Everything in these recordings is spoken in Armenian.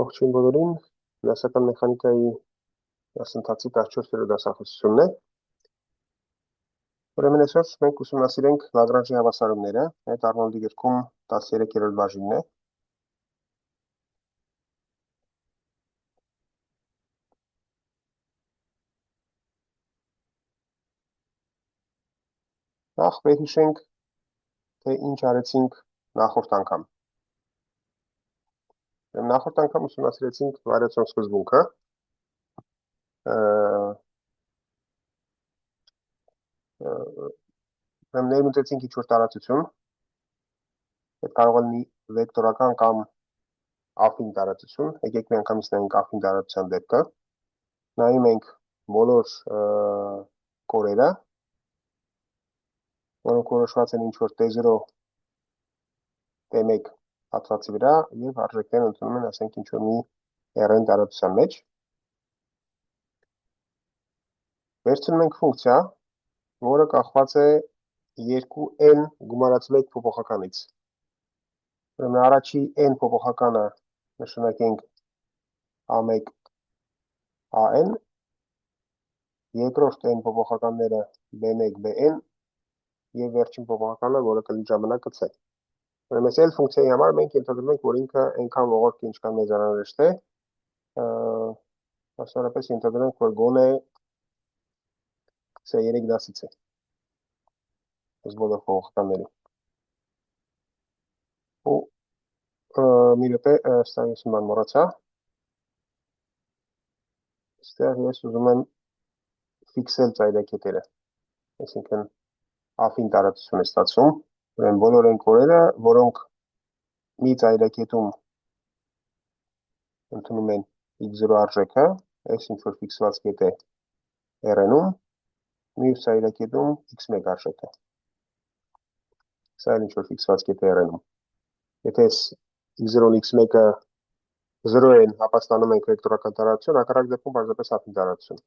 Ողջույն բոլորին, դասական մեխանիկայի դասընթացի 14-րդ դասախոսությունն է։ Ուրեմն այսօր մենք ուսումնասիրենք Լագրանժի հավասարումները, այդ Արնոլդի գրքում 13-րդ բաժինն է։ Նախ վերհիշենք, թե ինչ արեցինք նախորդ անգամ։ Նախորդ անգամ ուսումնասիրեցինք վարիացիոն սկզբունքը, ներմուծեցինք ինչ-որ տարածություն, այդ կարող է լինի վեկտորական կամ աֆին տարածություն, եկեք մի անգամից նայենք աֆին տարածության դեպքը, նայում ենք բոլոր կորերը, որոնք որոշված են ինչ-որ T0, T1 հատվածի վրա և արժեքները ընդունում են, ասենք, ինչ-որ մի R-ային տարածության մեջ։ Վերցնում ենք ֆունկցիա, որը կախված է 2n գումարած 1 փոփոխականից։ Ուրեմն առաջի n փոփոխականը նշանակենք A1 AN, երկրորդ n փոփոխականները B1 BN և վերջին փոփոխականը, որը կլինի ժամանակը C։ Ուրեմն այս L ֆունկցիայի համար մենք ենթադրում ենք, որ ինքը այնքան ողորկ է, ինչքան մեզ անհրաժեշտ է, մասնավորապես ենթադրում ենք, որ գոնե C3 դասից է այս բոլոր փոփոխականների։ Ու մի րոպե, ստեղ ես մի բան մոռացա։ Ստեղ ես ուզում եմ ֆիքսել ծայրակետերը, այսինքն աֆին տարածություն է ստացվում, ուրեմն բոլոր այն կորերը, որոնք մի ծայրակետում ընդունում են x0 արժեքը, այս ինչ-որ ֆիքսված կետ է R-ում, մյուս ծայրակետում x1 արժեքը։ Սա էլ ինչ-որ ֆիքսված կետ է R-ում։ Եթե x0-ն x1-ը 0 են, ապա ստանում ենք վեկտորական տարածություն, հակառակ դեպքում պարզապես աֆին տարածություն։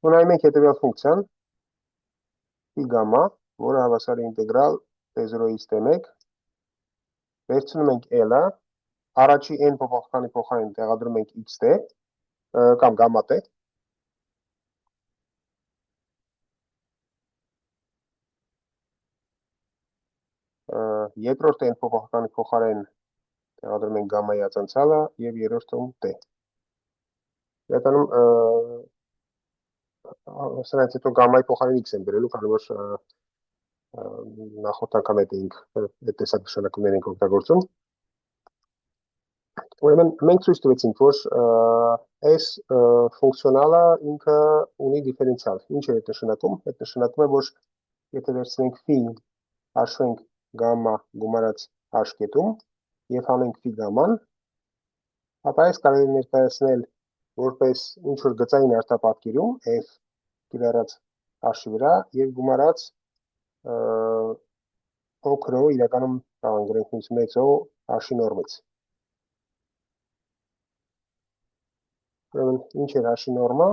Ու նայում ենք հետևյալ ֆունկցիան, phi գամմա, որը հավասար է ինտեգրալ T0-ից T1, վերցնում ենք L-ը, առաջի n փոփոխականի փոխարեն տեղադրում ենք xt կամ գամմա t, երկրորդ n փոփոխականի փոխարեն տեղադրում ենք գամմայի ածանցյալը և երրորդում t։ Իրականում սրանից հետո գամմայի փոխարեն x են բերելու, քանի որ նախորդ անգամ այդ տեսակ նշանակումներ ենք օգտագործում։ Ուրեմն մենք ցույց տվեցինք, որ այս ֆունկցիոնալը ինքը ունի դիֆերենցիալ։ Ինչ է այդ նշանակում։ Այդ նշանակում է, որ եթե վերցնենք phi հաշվենք գամմա գումարած h կետում և հանենք phi գամման, ապա այս կարելի է ներկայացնել որպես ինչ-որ գծային արտապատկերում f կիրառած h-ի վրա և գումարած փոքր o, իրականում կարող ենք գրենք նույնիսկ մեծ o h-ի նորմից։ Ուրեմն ինչ էր h-ի նորմը,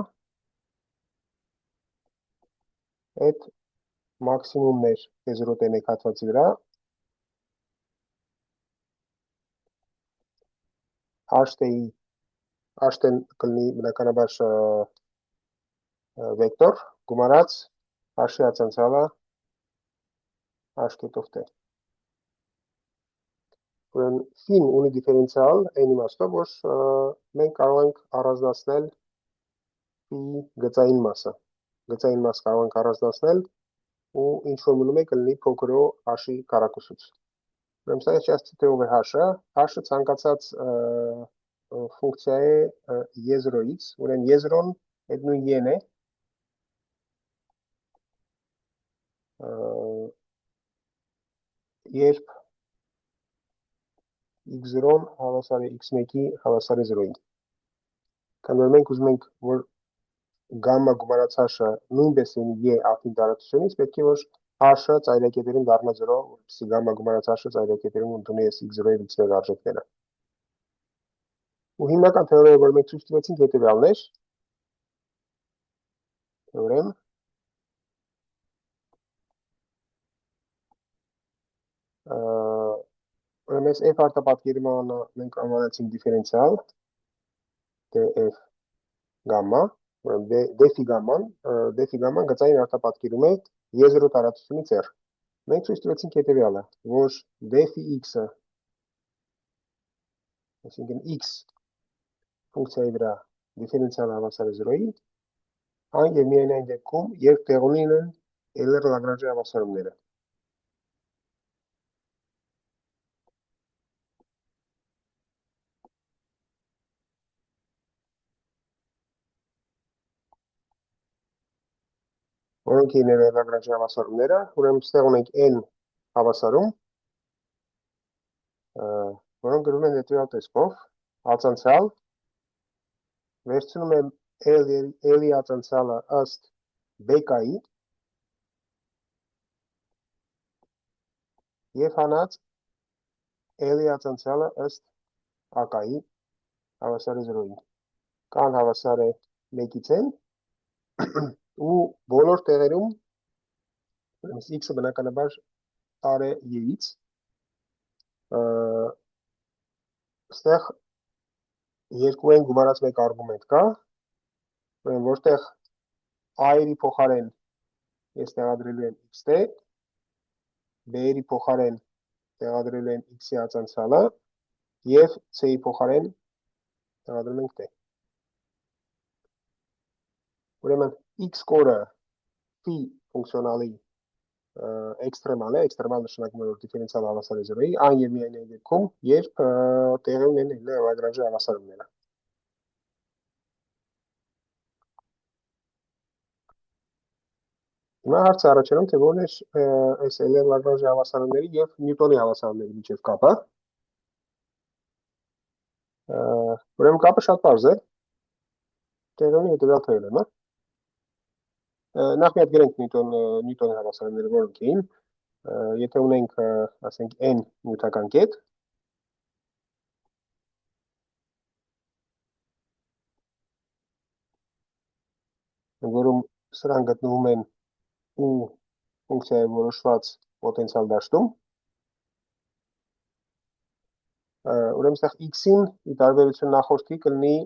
այդ մաքսիմումն էր T0 T1 հատվածի վրա, h-ն կլինի բնականաբար վեկտոր, գումարած h-ի ածանցյալը h կետով t։ Ուրեմն phi-ն ունի դիֆերենցիալ այն իմաստով, որ մենք կարող ենք առանձնացնել phi գծային մասը։ Գծային մաս կարող ենք առանձնացնել ու ինչ որ մնում է կլինի փոքր o h-ի քառակուսուց։ Ուրեմն սա часть թեով է h-ը, h-ը ցանկացած ֆունկցիա է y0-ից, ուրեմն y0-ն այդ նույն y-ն է, երբ x0-ն հավասար է x1-ի հավասար է 0-ին։ Քանի որ մենք ուզում ենք, որ գամմա գումարած h-ը նույնպես լինի y աֆին տարածությունից, պետք է որ h-ը ծայրակետերում դառնա 0, որպեսզի գամմա գումարած h-ը ծայրակետերում ընդունի այս x0-ի x1 արժեքները։ Ու հիմնական թեորեմը, որ մենք ցույց տվեցինք, հետևյալն էր, թեորեմ, Ուրեմն այս f արտապատկերումը մենք անվանեցինք դիֆերենցիալ df գամմա, ուրեմն դեֆի գամման գծային արտապատկերում է եզրո տարածությունից r։ Մենք ցույց տվեցինք հետևյալը, որ դեֆի x-ը, այսինքն x ֆունկցիայի վրա դիֆերենցիալ հավասար է 0-ի, այն եւ միայն այն դեպքում, երբ տեղի ունեն Euler Lagrange հավասարումները։ Որոնք են Euler Lagrange հավասարումները, ուրեմն ստեղ ունենք n հավասարում, որոնք գրվում են հետևյալ տեսքով, ածանցյալ վերցնում եմ L-ի ածանցյալը ըստ B-կայի և հանած L-ի ածանցյալը ըստ AK-ի հավասար է 0-ին։ Կան հավասար է 1-ից n ու բոլոր տեղերում x-ը բնականաբար տար է y-ից, ստեղ երկու են գումարած մեկ արգումենտ կա, որտեղ a-երի փոխարեն ես տեղադրելու եմ x-t, b-երի փոխարեն տեղադրելու եմ x-ի ածանցյալը և c-ի փոխարեն տեղադրում ենք t։ Ուրեմն x կորը phi ֆունկցիոնալի էքստրեմալ է, էքստրեմալ նշանակում է, որ դիֆերենցիալ հավասար է 0-ի, այն և միայն այն դեպքում, երբ տեղի ունեն Lagrange հավասարումները։ Հիմա հարց է առաջանում, թե որն է այս Lagrange հավասարումների և Նյուտոնի հավասարումների միջև կապը։ Ուրեմն կապը շատ պարզ է։ Տեղի ունի հետևյալ թեորեմը։ Նախ մի հատ գրենք Նյուտոնի հավասարումները որոնք էին։ Եթե ունենք, ասենք, n նյութական կետ, որում սրան գտնվում են ու ֆունկցիայի որոշված պոտենցիալ դաշտում, ուրեմն ստեղ x-ին ի տարբերություն նախորդի կլինի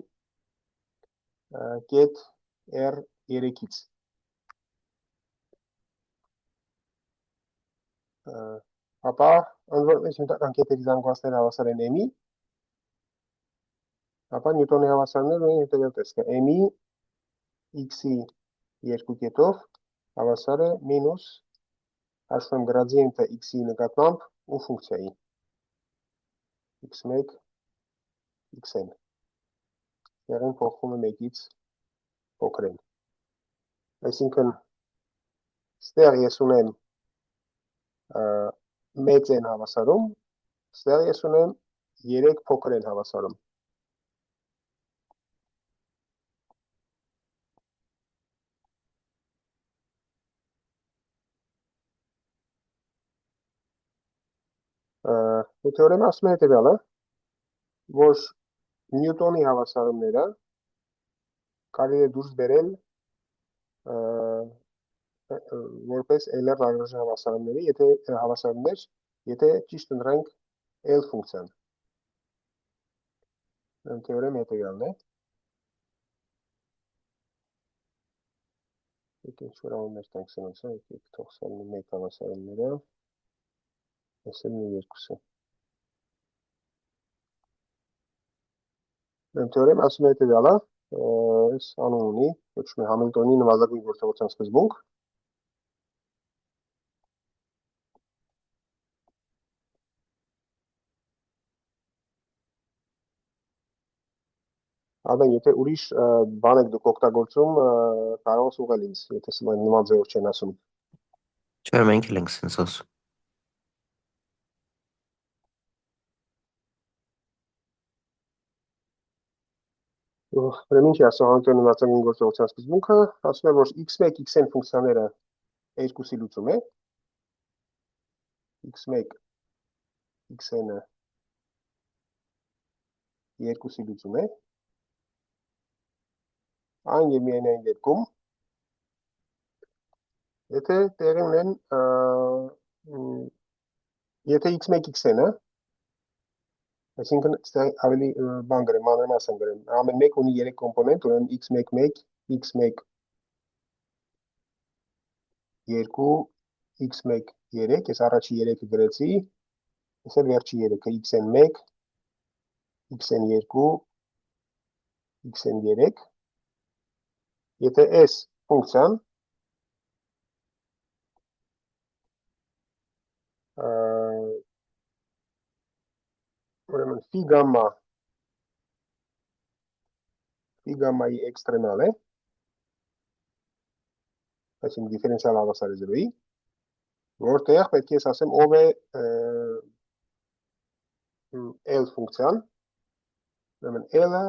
կետ R3-ից։ Ապա ընդորպես նյութական կետերի զանգվածները հավասար են m-ի, ապա Նյուտոնի հավասարումները ունեն հետևյալ տեսքը. m-ի x-ի երկու կետով հավասար է մինուս հաշվում գրադիենտը x-ի նկատմամբ ու ֆունկցիայի x1, xn։ Տեղին փոխվում է 1-ից փոքր n։ Այսինքն, ստեղ ես ունեմ մեծ n հավասարում, ստեղ ես ունեմ 3 փոքր n հավասարում։ Թեորեմը ասում է հետևյալը, որ Նյուտոնի հավասարումները կարելի է դուրս բերել որպես Euler Lagrange հավասարումներ, եթե ճիշտ ընտրենք L ֆունկցիան։ Թեորեմը հետևյալն է։ Եկեք ինչ-որ անուններ տանք սրանց, եկեք թող սալնի 1 հավասարումները, ասել մի երկուսը։ Թեորեմը ասում է հետևյալը, այս անուն ունի, կոչվում է Համիլտոնի նվազագույն գործողության սկզբունք։ Ադեն, եթե ուրիշ բան եք դուք օգտագործում, կարող ես ուղղել ինձ, եթե նման ձևով չեն ասում։ Չէ, մենք էլ ենք սենց ասում։ Ուրեմն ինչ է ասում Համիլտոնի նվազագույն գործողության սկզբունքը, ասում է, որ x1, xn ֆունկցիաները երկուսի լուծում է, x1, xn-ը երկուսի լուծում է, այն և միայն այն դեպքում, եթե տեղի ունեն, եթե x1, xn-ը Այսինքն ստեղ ավելի բան գրեմ, մանրամասն գրեմ։ Ամեն մեկ ունի 3 կոմպոնենտ, ուրեմն x11, x1 2, x1 3, ես առաջի 3-ը գրեցի, ես էլ վերջի 3-ը xn1, xn2, xn3, եթե այս ֆունկցիան ուրեմն phi գամմայի էքստրեմալ է, այսինքն դիֆերենցիալ հավասար է 0-ի, որտեղ պետք է ես ասեմ ով է L ֆունկցիան, ուրեմն L-ը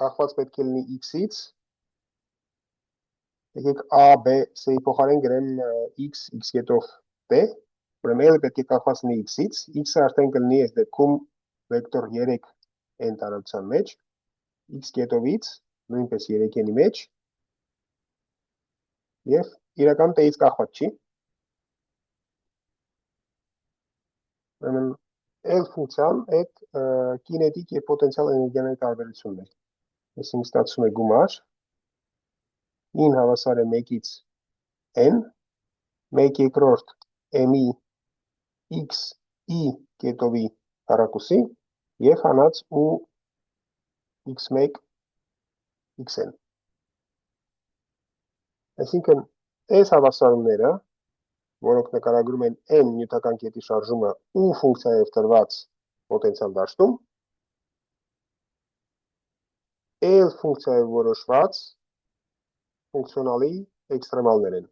կախված պետք է լինի x-ից, եկեք a, b, c-ի փոխարեն գրեմ x կետով b, ուրեմն L-ը պետք է կախված լինի x-ից, x-ը արդեն կլինի այս դեպքում վեկտոր 3 n տարածության մեջ, x կետովից նույնպես 3n-ի մեջ, և իրական t-ից կախված չի, ուրեմն L ֆունկցիան այդ կինետիկ և պոտենցիալ էներգիաների տարբերությունն է, այսինքն ստացվում է գումար, in հավասար է 1-ից n, 1 երկրորդ m-ի x-ի կետովի հեռակուսի և հանած ու x1 xn։ Այսինքն այս հավասարումները, որոնք նկարագրում են n նյութական կետի շարժումը ու ֆունկցիայով տրված պոտենցիալ դաշտում, L ֆունկցիայով որոշված ֆունկցիոնալի էքստրեմալներ են։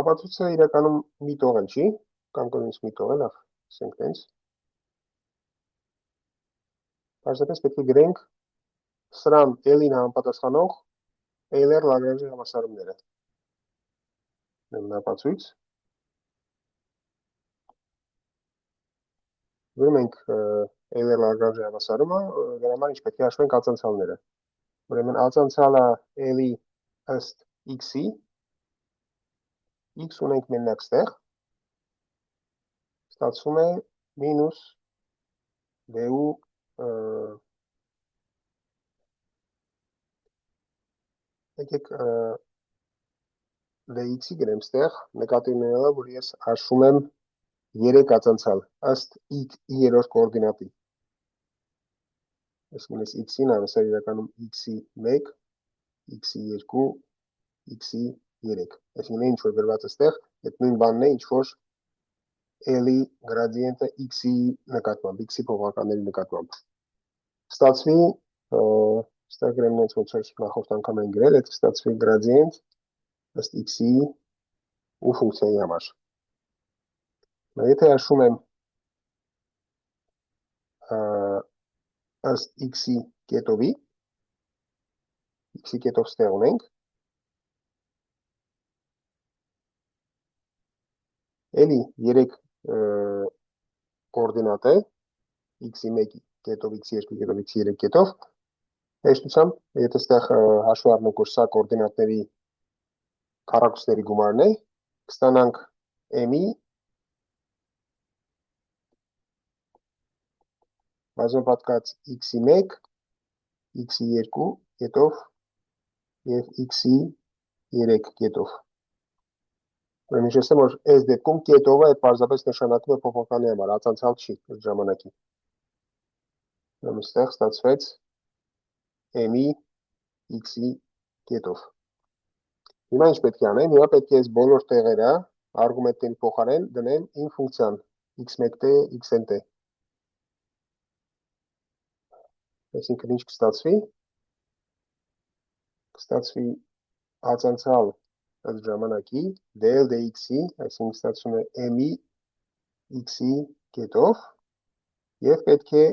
Ապացույցը իրականում միտողն չի, կամ կոնից միտող է, լավ, ասենք տենց։ Պարզապես պետք է գրենք սրան L-ին համապատասխանող Euler Lagrange հավասարումները։ Ապացույց։ Գրում ենք Euler Lagrange հավասարումը, դրա համար ինչ պետք է հաշվենք ածանցալները։ Ուրեմն ածանցալը L-ի ըստ x-ի, x ունենք մենակ ստեղ, ստացվում է մինուս դու եկեք dx-ի գրեմ ստեղ, նկատի ունենալով, որ ես հաշվում եմ 3 ածանցալ, ըստ x-ի երրորդ կոորդինատի։ Այսինքն ես x-ին հավասար իրականում x-ի 1, x-ի 2, x-ի 3։ Այսինքն ինչ որ գրված է ստեղ, այդ նույն բանն է, ինչ որ L-ի գրադիենտը x-ի նկատմամբ, x-ի փոխականների նկատմամբ։ Ստացվի, ստեղ գրեմ նենց ոնց որ նախորդ անգամ են գրել, այդ ստացվի գրադիենտ ըստ x-ի ու ֆունկցիայի համար։ Եթե հաշվում եմ ըստ x-ի կետովի, x-ի կետով ստեղ ունենք, էլի 3 կորդինատ է, x-ի 1 կետով, x-ի 2 կետով, x-ի 3 կետով, հեշտությամբ, եթե ստեղ հաշվի առնենք, որ սա կորդինատների քառակուսիների գումարն է, կստանանք m-ի բազմապատկած x-ի 1, x-ի 2 կետով և x-ի 3 կետով։ Ուրեմն հիշեցնեմ, որ այս դեպքում կետովը այդ պարզապես նշանակում է փոփոխականի համար, ածանցալ չի այդ ժամանակի։ Ուրեմն ստեղ ստացվեց m-ի x-ի կետով։ Հիմա ինչ պետք է անեմ, հիմա պետք է այս բոլոր տեղերը արգումենտների փոխարեն դնեմ իմ ֆունկցիան x1t, xnt։ Այսինքն ինչ կստացվի։ Կստացվի ածանցալ ըստ ժամանակի dl dx-ի, այսինքն ստացվում է m-ի x-ի կետով և պետք է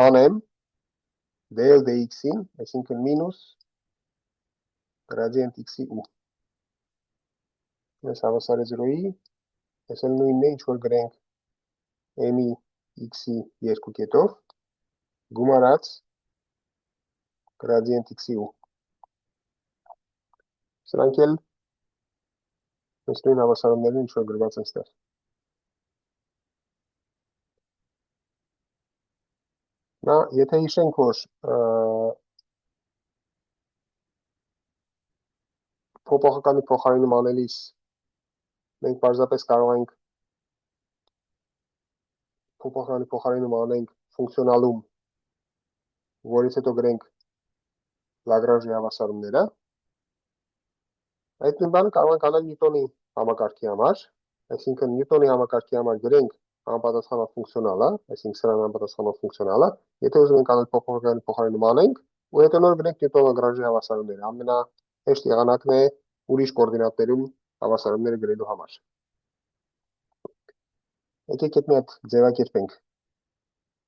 հանեմ dl dx-ին, այսինքն մինուս գրադիենտ x-ի ու։ Ես հավասար է 0-ի, ես էլ նույնն է, ինչ որ գրենք m-ի x-ի 2 կետով, գումարած գրադիենտ x-ի ու։ Սրանք էլ այս նույն հավասարումներն ինչ որ գրված են ստեղ։ Եթե հիշենք, որ փոփոխականի փոխարինում անելիս մենք պարզապես կարող ենք փոփոխականի փոխարինում անենք ֆունկցիոնալում, որից հետո գրենք Լագրանժի հավասարումները, այդ նույն բանը կարող ենք անել Նյուտոնի համակարգի համար, այսինքն Նյուտոնի համակարգի համար գրենք համապատասխանող ֆունկցիոնալը, այսինքն սրան համապատասխանող ֆունկցիոնալը, եթե ուզում ենք անել փոփոխականի փոխարինում անենք, ու հետո նոր գրենք Նյուտոնի Լագրանժի հավասարումները, ամենահեշտ եղանակն է ուրիշ կոորդինատներում հավասարումները գրելու համար։ Եկեք այդ մի հատ ձևակերպենք։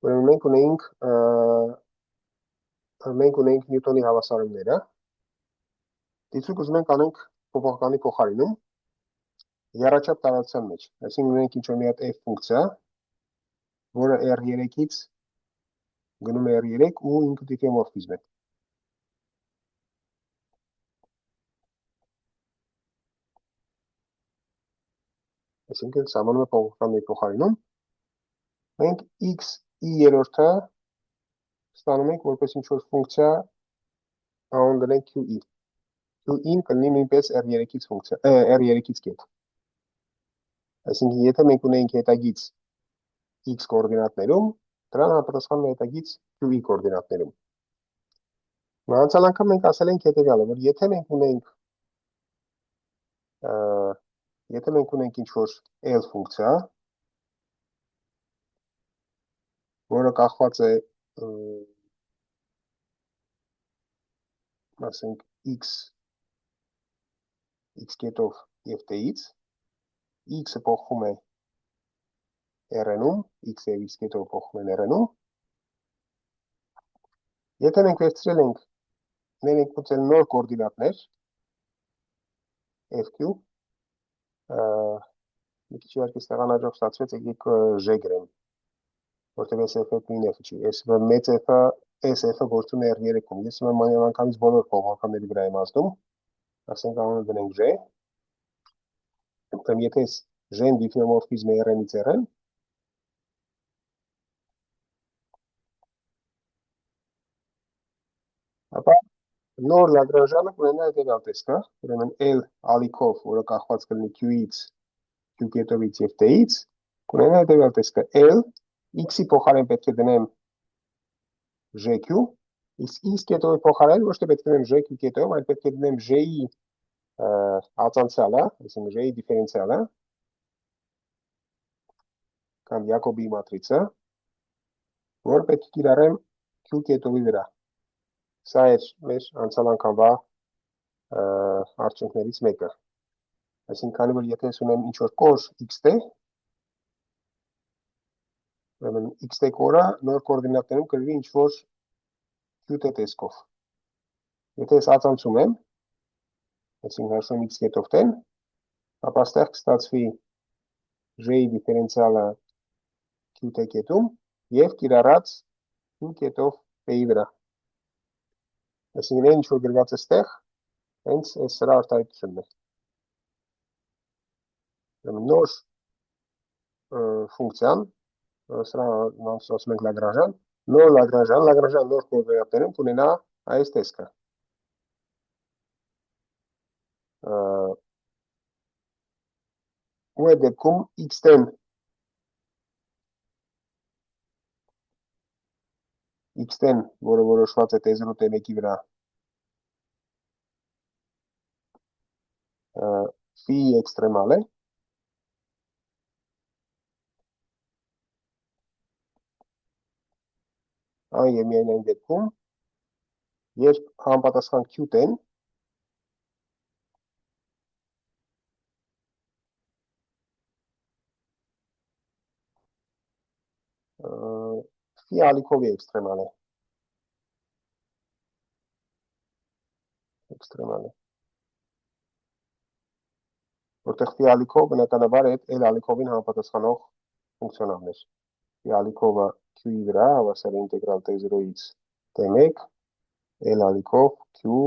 Ուրեմն մենք ունեինք Նյուտոնի հավասարումները, դիցուք ուզում ենք անենք փոփոխականի փոխարինում եռաչափ տարածության մեջ, այսինքն ունենք ինչ-որ մի հատ f ֆունկցիա, որը R3-ից գնում է R3 ու ինքը դիֆեոմորֆիզմ է։ Այսինքն սահմանում է փոփոխականի փոխարինում, մենք x-ի երրորդը ստանում ենք որպես ինչ-որ ֆունկցիա, անուն դնենք QE։ QE-ն կլինի նույնպես R3-ից ֆունկցիա, R3-ից կետ։ Այսինքն եթե մենք ունենք հետագից x կոորդինատներում, դրան համապատասխանում է հետագից QE կոորդինատներում։ Անցյալ անգամ մենք ասել ենք հետևյալը, որ եթե մենք ունենք ինչ-որ L ֆունկցիա, որը կախված է ասենք x կետով և t-ից, x-ը փոխվում է R-ում, x և x կետով փոխվում են R-ում, եթե մենք վերցրել ենք նոր կոորդինատներ, FQ, մի քիչ իհարկե ստեղանաջող ստացվեց, եկեք J գրեմ, որտեղ SF-ը նույն F-ը չի, մեծ F-ը, SF-ը գործում է R3-ում, ես մանավանքամից բոլոր փոխանցումների վրա եմ ազդում, ասենք անունը դնենք J, եթե J-ն դիֆեոմորֆիզմ է R-ից R-ն, ապա նոր Լագրանժյանը կունենա հետևյալ տեսքը, ուրեմն L ալիքով, որը կախված կլինի Q-ից, Q կետովից և T-ից, կունենա հետևյալ տեսքը L, X-ի փոխարեն պետք է դնեմ JQ, իսկ X կետովի փոխարեն ոչ թե պետք է դնեմ JQ կետով, այլ պետք է դնեմ J-ի ածանցյալը, այսինքն J-ի դիֆերենցիալը, կամ Յակոբի մատրիցը, որ պետք է կիրառեմ Q կետովի վրա։ Սա էր մեր անցյալ անգամվա արդյունքներից մեկը։ Այսինքն, քանի որ եթե ես ունեմ ինչ-որ կոր xt, ուրեմն xt կորը նոր կոորդինատներում կրվի ինչ-որ qt տեսքով։ Եթե ես ածանցում եմ, այսինքն հաշվում x կետով t-ն, ապա այստեղ կստացվի j-ի դիֆերենցիալը qt կետում և կիրառած q կետով t-ի վրա։ Այսինքն, այն ինչ-որ գրված է ստեղ, հենց սրա արտահայտությունն է։ Նոր ֆունկցիան, սրա ասում ենք Լագրանժյան, նոր Լագրանժյան նոր կոորդինատներում կունենա այս տեսքը։ Ու այդ դեպքում x-ն, որը որոշված է T0 T1-ի վրա, phi էքստրեմալ է, այն և միայն այն դեպքում, երբ համապատասխան Q-ն phi ալիքով է էքստրեմալ է։ Որտեղ phi ալիքով բնականաբար այդ L ալիքովին համապատասխանող ֆունկցիոնալներ։ Phi ալիքովը Q-ի վրա հավասար է ինտեգրալ T0-ից T1, L ալիքով Q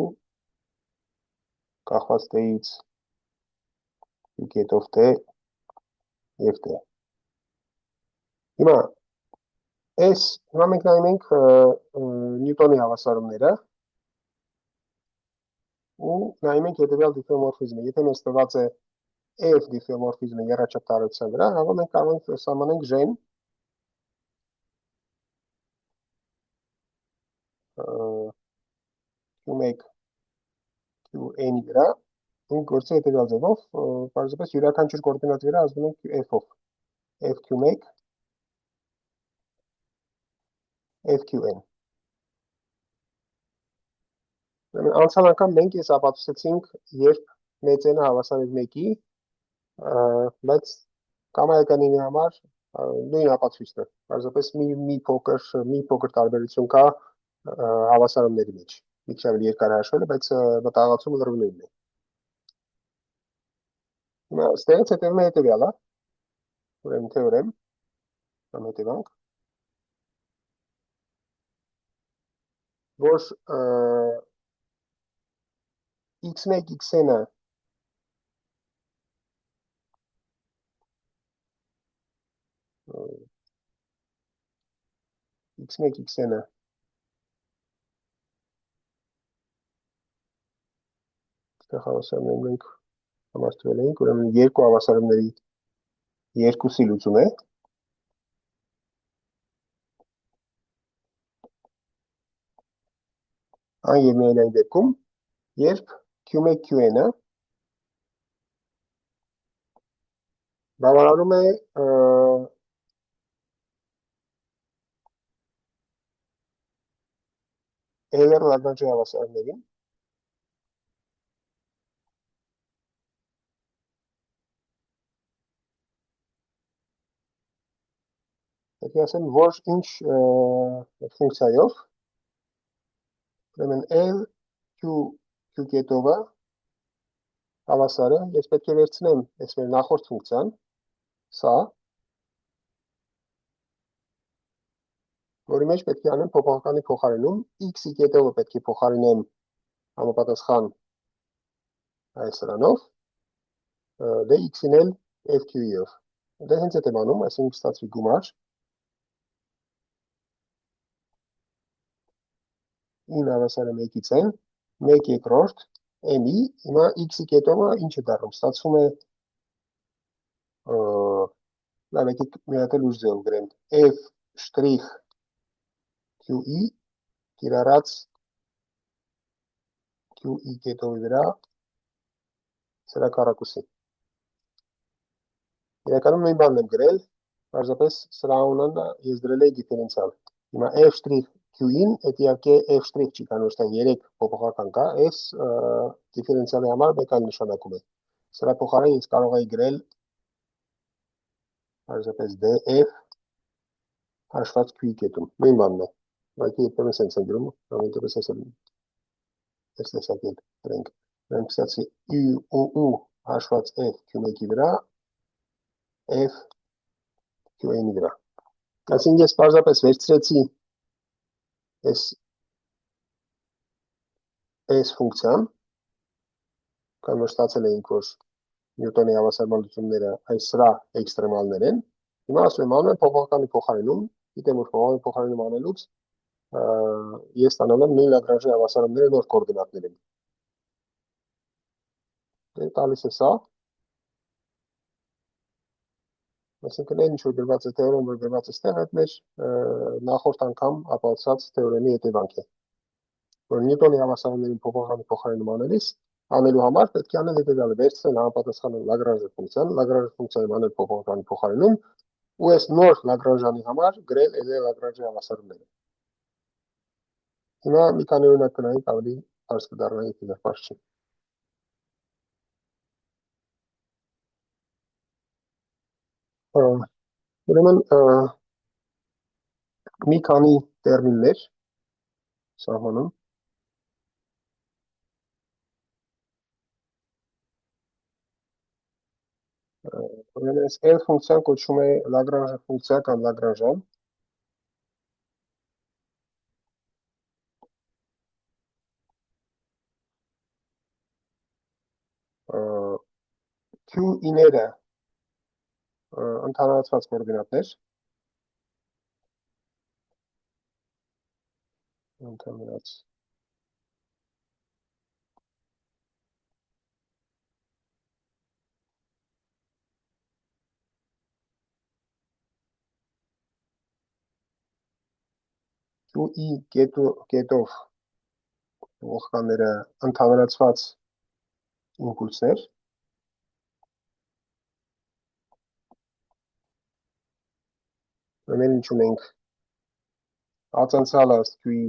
կախված T-ից Q կետով T և T։ Հիմա հիմա մենք նայում ենք Նյուտոնի հավասարումները ու նայում ենք հետևյալ դիֆեոմորֆիզմը։ Եթե մեզ տված է F դիֆեոմորֆիզմը եռաչափ տարածության վրա, ապա մենք կարող ենք սահմանենք ժեն Q1 Q-n-ի վրա, մենք գործը հետևյալ ձևով, պարզապես յուրաքանչյուր կոորդինատի վրա ազդում ենք F-ով, FQ1, FQn։ Անցյալ անգամ մենք ես ապացուցեցինք, երբ մեծ n-ը հավասար է 1-ի, բայց կամայականինի համար նույն ապացույցն է, պարզապես մի փոքր տարբերություն կա հավասարումների մեջ, մի քիչ ավելի երկար հաշվել է, բայց մտահղացումը լրիվ նույնն է։ Հիմա ստեղից հետևում է հետևյալը, ուրեմն թեորեմ, կամ հետևանք, որ x1 x-ը x1 x-ը այստեղ հավասարներն մենք համարցվել էինք, ուրեմն երկու հավասարումների երկուսի լուծում է, այն և միայն այն դեպքում, երբ Q1 Q-ը բավարարում է Euler Lagrange հավասարներին, պետք է ասեմ, որ ինչ ֆունկցիայով, ուրեմն L Q կետովը հավասար է, ես պետք է վերցնեմ այս մեր նախորդ ֆունկցիան, սա, որի մեջ պետք է անեմ փոփոխականի փոխարինում, x-ի կետովը պետք է փոխարինեմ համապատասխան այս սրանով, դե x-ին էլ FQ-ով։ Դե հենց այդ եմ անում, այսինքն ստացվի գումար, 9 հավասար է 1-ից n, 1 երկրորդ, n-ի, հիմա x-ի կետովը ինչ է դառնում, ստացվում է, լավ, եկեք մի հատ էլ ուժ ձևով գրենք, f շտրիխ qi կիրառած qi կետովի վրա սրաքառակուսի։ Իրականում նույն բանն եմ գրել, պարզապես սրա անունը ես դրել էի դիֆերենցիալ։ Հիմա f շտրիխ Q-ին, այդ իհարկե f շտրիխ չի, քանի որ ստեղ 3 փոփոխական կա, s դիֆերենցիալի համար մեկ այլ նշանակում է։ Սրա փոխարեն ես կարող էի գրել պարզապես df հաշված Q-ի կետում, նույն բանն է։ Բայց երբեմն սենց եմ գրում, ամենտեղս ասել այս տեսակել գրենք։ Մենք ստացի u հաշված f Q1-ի վրա, f Q-ի վրա։ Այսինքն ես պարզապես վերցրեցի այս ֆունկցիան, քանի որ ստացել էինք, որ Նյուտոնի հավասարման լուծումները այս սրա էքստրեմալներ են, հիմա ասում եմ, անում եմ փոփոխականի փոխարինում, գիտեմ, որ փոփոխականի փոխարինում անելուց ես ստանալ եմ նույն Լագրանժի հավասարումները նոր կոորդինատներում։ Դե տալիս է սա, այսինքն այն ինչ որ գրված է թեորեմ, որ գրված է ստեղ, այդ մեր նախորդ անգամ ապացուցած թեորեմի հետևանք է, որ Նյուտոնի հավասարումներին փոփոխականի փոխարինում անելու համար պետք է անել հետևյալը, վերցնել համապատասխան Լագրանժի ֆունկցիան, Լագրանժի ֆունկցիայում անել փոփոխականի փոխարինում ու այս նոր Լագրանժանի համար գրել Euler Lagrange հավասարումները։ Հիմա մի քանի օրինակ կնայենք, ավելի հարց կդառնա, եթե դեռ պարզ չի։ Ուրեմն մի քանի տերմիններ սահմանում, ուրեմն այս L ֆունկցիան կոչվում է Lagrange ֆունկցիա կամ Lagrangean, Q-իները ընդհանրացված կոորդինատներ, Ընդհանրած QE կետով ուղղականները ընդհանրացված իմպուլսներ ուրեմն ինչ ունենք ածանցալը QE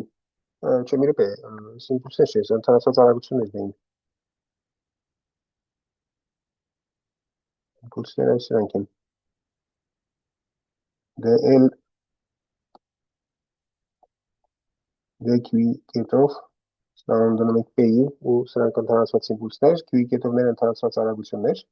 չեմ իրոք է իմպուլսներ չէ ընդհանրացված արագություններն էին իմպուլսները սրանք են DL DQE կետով սրանք դնում ենք P-ի ու սրանք ընդհանրացված իմպուլսներ QE կետովները ընդհանրացված արագություններ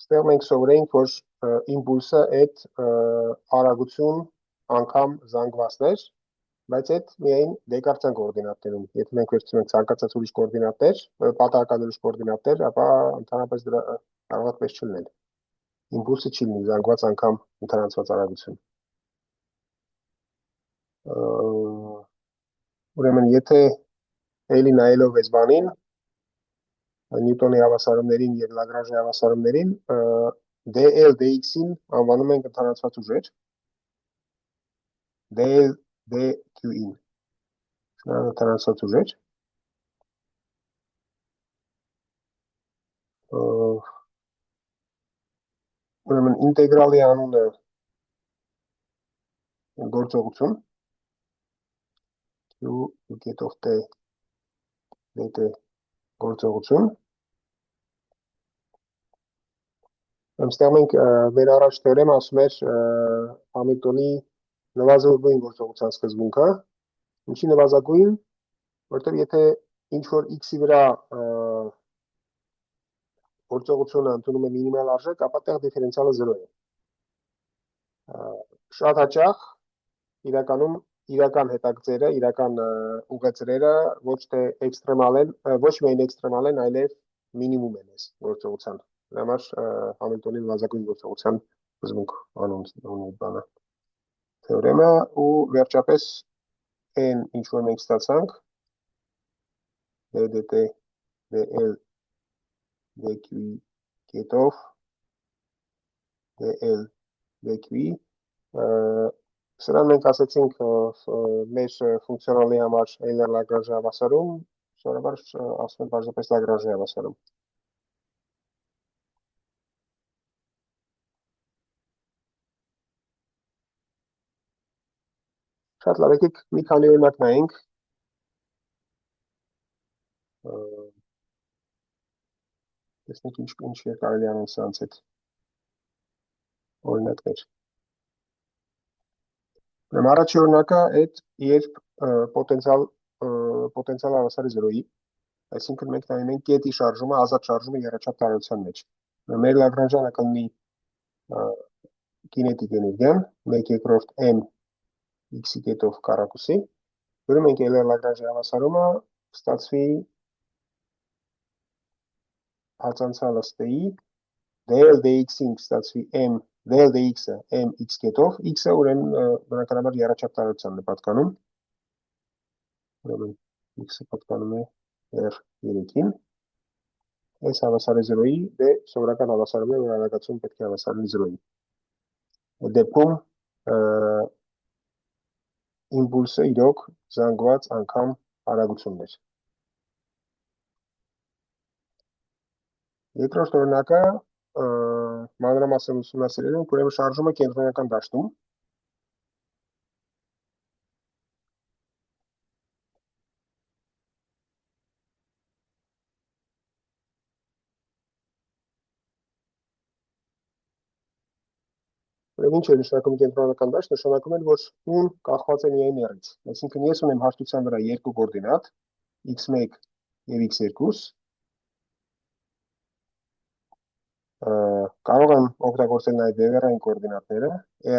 Ստեղ մենք սովորենք, որ իմպուլսը այդ արագություն անգամ զանգվածներ, բայց այդ միայն դեկարծյան կոորդինատներում։ Եթե մենք վերցնում ենք ցանկացած ուրիշ կոորդինատներ, պատահական ուրիշ կոորդինատներ, ապա ընդհանրապես դրա կարող է այդպես չլինել։ Իմպուլսը չի լինի զանգված անգամ ընդհանրացված արագություն։ Ուրեմն եթե էլի նայելով այս բանին, Նյուտոնի հավասարումներին եւ Լագրանժի հավասարումներին DL dx-ին անվանում ենք ընդհանրացված ուժեր DL dq-ին սրանք ընդհանրացված ուժեր ուրեմն ինտեգրալի անունը գործողություն q կետով t dt գործողություն Այստեղ մենք մեր առաջ թեորեմ ասում էր Համիլտոնի նվազագույն գործողության սկզբունքը, ինչի նվազագույն, որտեղ եթե ինչ որ x-ի վրա գործողությունը ընդունում է մինիմալ արժեք, ապա տեղ դիֆերենցիալը 0 է։ Շատ հաճախ իրականում իրական հետագծերը, իրական ուղեծրերը ոչ թե էքստրեմալ են, ոչ միայն էքստրեմալ են, այլև մինիմում են այս գործողության։ Դրա համար Համիլտոնի նվազագույն գործողության սկզբունք անունի բանը թեորեմը ու վերջապես այն ինչ որ մենք ստացանք ddt dl dq կետով dl dq սրան մենք ասացինք մեր ֆունկցիոնալի համար Euler-Lagrange հավասարում, սովորաբար ասում են բարձրապես Lagrange հավասարում Շատ լավ, եկեք մի քանի օրինակ նայենք։ Տեսնենք ինչ է կարելի անել սրանց հետ օրինակներ։ Ուրեմն առաջի օրինակը այդ երբ պոտենցիալ հավասար է 0-ի, այսինքն մենք նայում ենք կետի շարժումը, ազատ շարժումը եռաչափ տարածության մեջ։ Մեր Լագրանժյանը կլինի կինետիկ էներգիան 1/2 m x-ի կետով կառակուսի, որը մենք Euler-Lagrange հավասարումը ստացվի ածանցալը ստեի dl dx-ին ստացվի m dl dx-ը mx կետով x-ը ուրեմն բնականաբար եռաչափ տարածությանն է պատկանում ուրեմն x-ը պատկանում է r3-ին այս հավասար է 0-ի դե սովորական հավասարում է որ արագացում պետք է հավասարվի 0-ի այդ դեպքում իմպուլսը իրոք զանգված անգամ արագությունն էր Երկրորդ օրինակը մանրամասն ուսումնասիրել ենք, ուրեմն շարժումը կենտրոնական դաշտում։ Ուրեմն ինչ է նշանակում կենտրոնական դաշտ, նշանակում է, որ ուն կախված է միայն r-ից։ Այսինքն ես ունեմ հաշտության վրա երկու կոորդինատ x1 եւ x2 կարող եմ օգտագործել նաև բևեռային կոորդինատները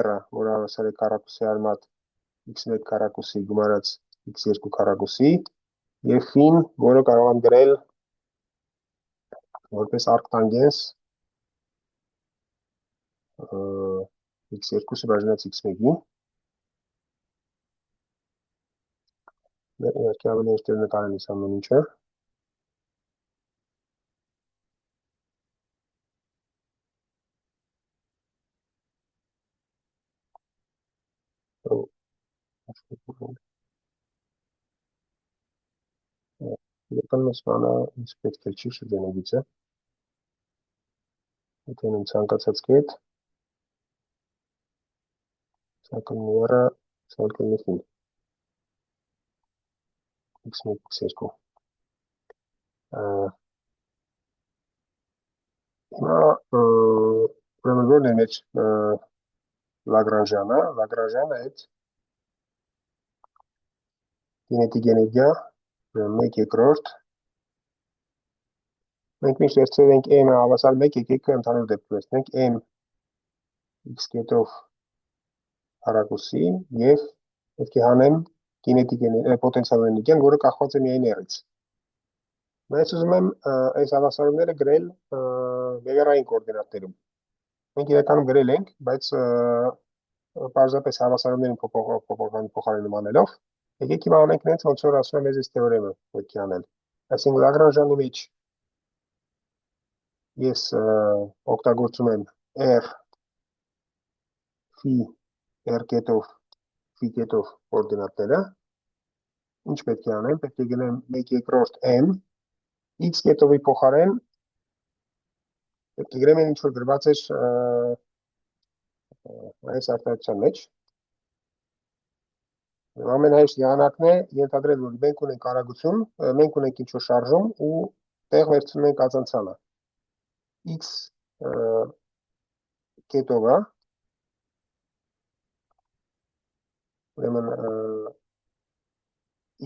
r-ը, որ հավասար է քառակուսի արմատ x1 քառակուսի գումարած x2 քառակուսի եւ φ-ին, որը կարող եմ գրել որպես արկտանգենս x2-ը բաժանած x1-ի իհարկե ավելի հեշտ նկարելիս ամեն ինչը Եկան բանը ինձ պետք է չի շրջանագիծը եթե եմ ցանկացած կետ ցանկալները ցանկալնիքին x1 x2 հիմա ուրեմն որն է մեջ Lagrangian-ը այդ կինետիկ էներգիա 1/2 մենք միշտ վերցրել ենք m-ը հավասար 1 եկեք ընդհանուր դեպքում վերցնենք m x կետով հարակուսի եւ պետք է հանեմ կինետիկ պոտենցիալ էներգիան, որը կախված է միայն r-ից։ Ես ուզում եմ այս հավասարումները գրել վեկտորային կոորդինատներում։ Մենք իրականում գրել ենք, բայց պարզապես հավասարումներին փոխարինում անելով, եկեք հիմա անենք նենց ոնց որ ասում եմ այս թեորեմը պետք է անել։ Այսինքն Lagrangian-ի մեջ ես օգտագործում եմ r phi r կետով phi կետով կոորդինատները։ Ինչ պետք է անեմ, պետք է գնեմ 1/2 m x կետովի փոխարեն պետք է գրեմ ինչ որ գրված էր այս արտահայտության մեջ։ Ամենահեշտ եղանակն է ենթադրել, որ մենք ունենք արագություն, մենք ունենք ինչ որ շարժում ու տեղ վերցնում ենք ածանցալը։ X կետովը ուրեմն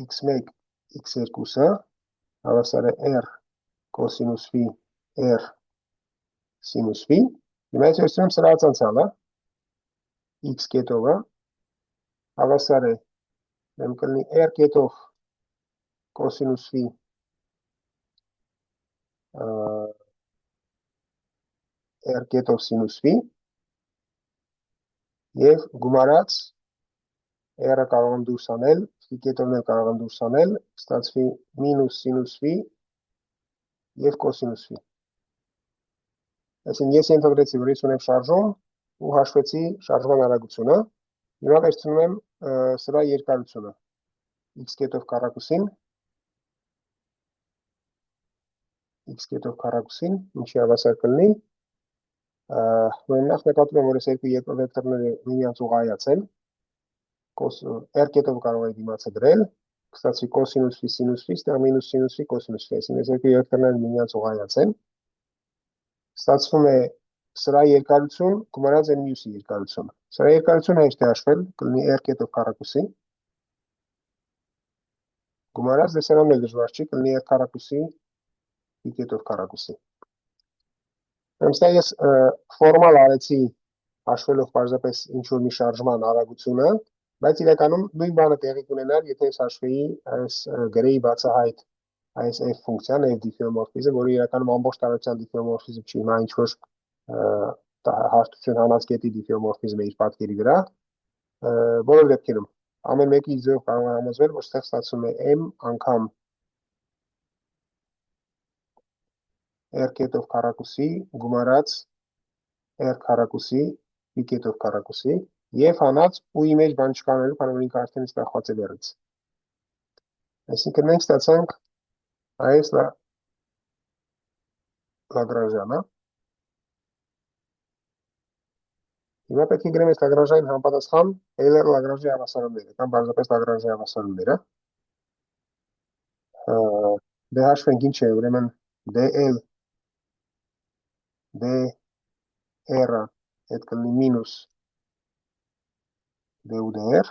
x1 x2-ը հավասար է r կոսինուս phi r սինուս phi։ Հիմա ես վերցնում սրա ածանցալը x կետովը հավասար է ուրեմն կլինի r կետով կոսինուս phi r կետով սինուս phi եւ գումարած r-ը կարող եմ դուրս անել, phi կետովն էլ կարող եմ դուրս անել, ստացվի մինուս սինուս phi եւ կոսինուս phi։ Այսինքն ես ենթադրեցի, որ ես ունեմ շարժում ու հաշվեցի շարժման արագությունը։ Հիմա վերցնում եմ սրա երկարությունը x կետով քառակուսին, ինչի հավասար կլինի նախ նկատում եմ, որ այս երկու վեկտորները միմյանց ուղղայաց են, r կետով կարող եմ դիմացադրել, կստացվի կոսինուս phi սինուս phi, ստեղ մինուս սինուս phi կոսինուս phi, այսինքն այս երկու վեկտորները միմյանց ուղղայաց են, ստացվում է սրա երկարություն գումարած այն մյուսի երկարությունը։ Սրա երկարությունը հեշտ է հաշվել, կլինի r կետով քառակուսի, գումարած դեսարանն էլ դժվար չի, կլինի r քառակուսի phi կետով քառակուսի։ Ստեղ ես ֆորմալ արեցի հաշվելով պարզապես ինչ-որ մի շարժման արագությունը, բայց իրականում նույն բանը տեղի կունենար, եթե ես հաշվեի այս գրեի բացահայտ այս f ֆունկցիան, f դիֆեոմորֆիզմը, որը իրականում ամբողջ տարածության դիֆեոմորֆիզմ չի, հիմա ինչ-որ հաշտություն հանած կետի դիֆեոմորֆիզմ է իր պատկերի վրա, բոլոր դեպքերում ամեն մեկի ձև կարող է համոզվել, որ ստեղ ստացվում է m անգամ r կետով քառակուսի գումարած r քառակուսի phi կետով քառակուսի եւ հանած ու-ի մեջ բան չկանելու, քանի որ ինքը արդեն ստախված է r-ից։ Այսինքն մենք ստացանք այս Lagrangian-ը։ Հիմա պետք է գրեմ այս Lagrangian համապատասխան Euler-Lagrange հավասարումները կամ բարձրապես Lagrange հավասարումները։ Դե հաշվենք ինչ է, ուրեմն dl dr-ը այդ կլինի մինուս du dr,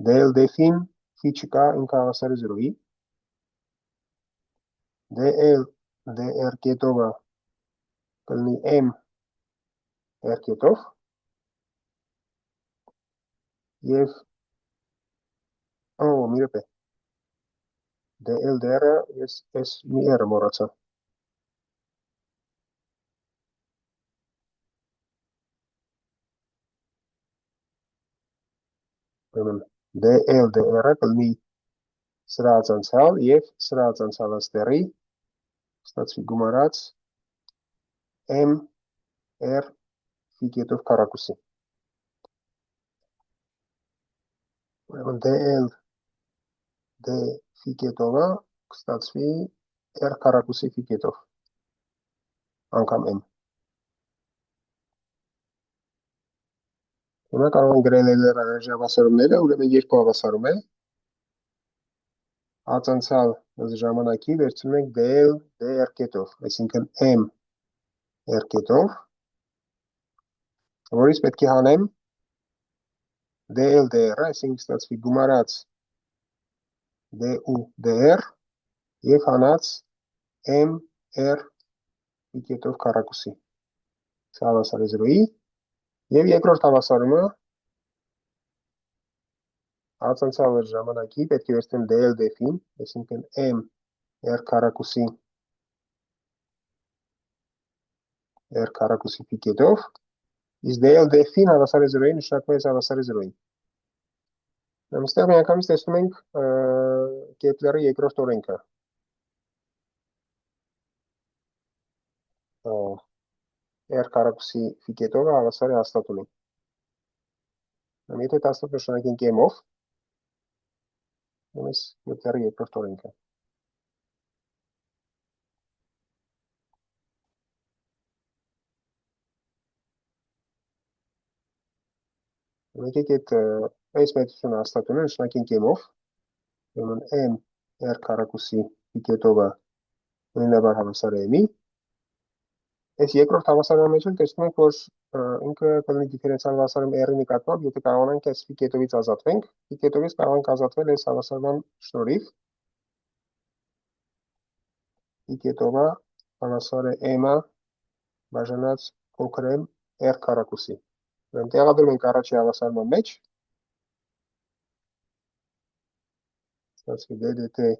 dl df-ին phi չկա, ինքը հավասար է 0-ի, dl dr կետովը կլինի m r կետով եւ մի րոպե dl dr-ը ես այս մի r-ը մոռացա, ուրեմն DL DR-ը կլինի սրա ածանցյալ եւ սրա ածանցյալը ստերի ստացվի գումարած M R phi կետով քառակուսի։ Ուրեմն DL D phi կետովը կստացվի R քառակուսի phi կետով անգամ M։ Հիմա կարող ենք գրել LR հավասարումները, ուրեմն երկու հավասարում է ածանցյալ ժամանակի վերցնում ենք DL DR կետով, այսինքն M R կետով, որից պետք է հանեմ DL DR-ը, այսինքն ստացվի գումարած DU DR եւ հանած M R phi կետով քառակուսի։ Սա հավասար է 0-ի եւ երկրորդ հավասարումը ածանցյալ ժամանակի պետք է վերցնեմ DL դեֆին, այսինքն M R քառակուսի R քառակուսի phi կետով, իսկ DL դեֆին հավասար է 0-ի, նշանակում է հավասար է 0-ի։ Այստեղ միանգամից տեսնում ենք Կեպլերի երկրորդ օրենքը։ R քառակուսի phi կետովը հավասար է հաստատունի։ Եթե հաստատ նշանակենք M-ով, ուրեմն Կեպլերի երկրորդ օրենքը։ Եկեք այդ այս մեծությունը հաստատունը նշանակենք M-ով, ուրեմն M R քառակուսի phi կետովը նույնաբար հավասար է M-ի։ Այս երկրորդ հավասարման մեջ տեսնում ենք, որ ինքը կլինի դիֆերենցիալ հավասարում R-ի նկատմամբ, եթե կարողանանք այս phi կետովից ազատվենք, phi կետովից կարող ենք ազատվել այս հավասարման շնորհիվ։ Phi կետովը հավասար է M-ը բաժանած փոքր m R քառակուսի։ Ուրեմն տեղադրում ենք առաջի հավասարման մեջ, ստացվի DDT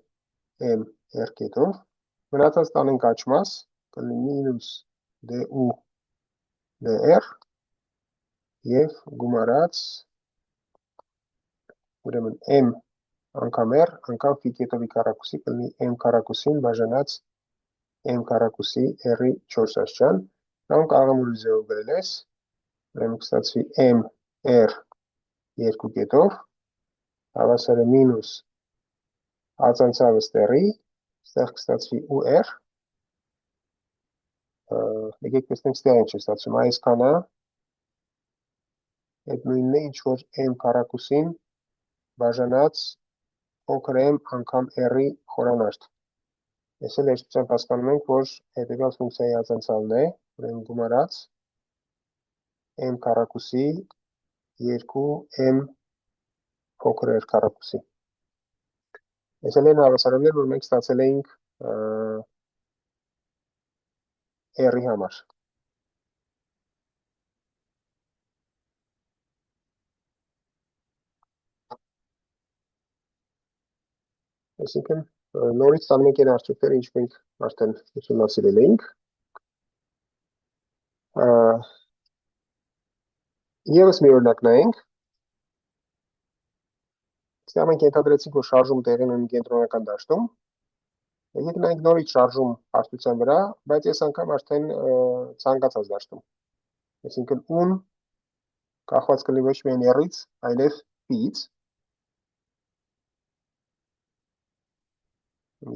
M R կետով, մնացած տանենք աճ մաս, կլինի մինուս DU DR եւ գումարած ուրեմն M անգամ R անգամ phi կետովի քառակուսի կլինի M քառակուսին բաժանած M քառակուսի R-ի 4 աստիճան։ Կամ կարող եմ ուրիշ ձևով գրել ես, ուրեմն կստացվի M R 2 կետով հավասար է մինուս ածանցյալը ստերի, ստեղ կստացվի UR, եկեք տեսնենք ստեղ ինչ է ստացվում, այսքանը այդ նույնն է, ինչ որ M քառակուսին բաժանած փոքր m անգամ R-ի խորանարդ։ Այս էլ հեշտությամբ հասկանում ենք, որ հետևյալ ֆունկցիայի ածանցյալն է, ուրեմն գումարած M քառակուսի 2M փոքր R քառակուսի։ Այս էլ են հավասարումներ, որ մենք ստացել էինք R-ի համար։ Այսինքն նորից տանում ենք այն արդյունքները, ինչ մենք արդեն ուսումնասիրել էինք։ Եվս մի օրինակ նայենք։ Ստեղ մենք ենթադրեցինք, որ շարժում տեղի ունի կենտրոնական դաշտում։ Եկեք նայենք նորից շարժում հարթության վրա, բայց այս անգամ արդեն ցանկացած դաշտում։ Այսինքն ուն կախված կլինի ոչ միայն R-ից, այլև P-ից։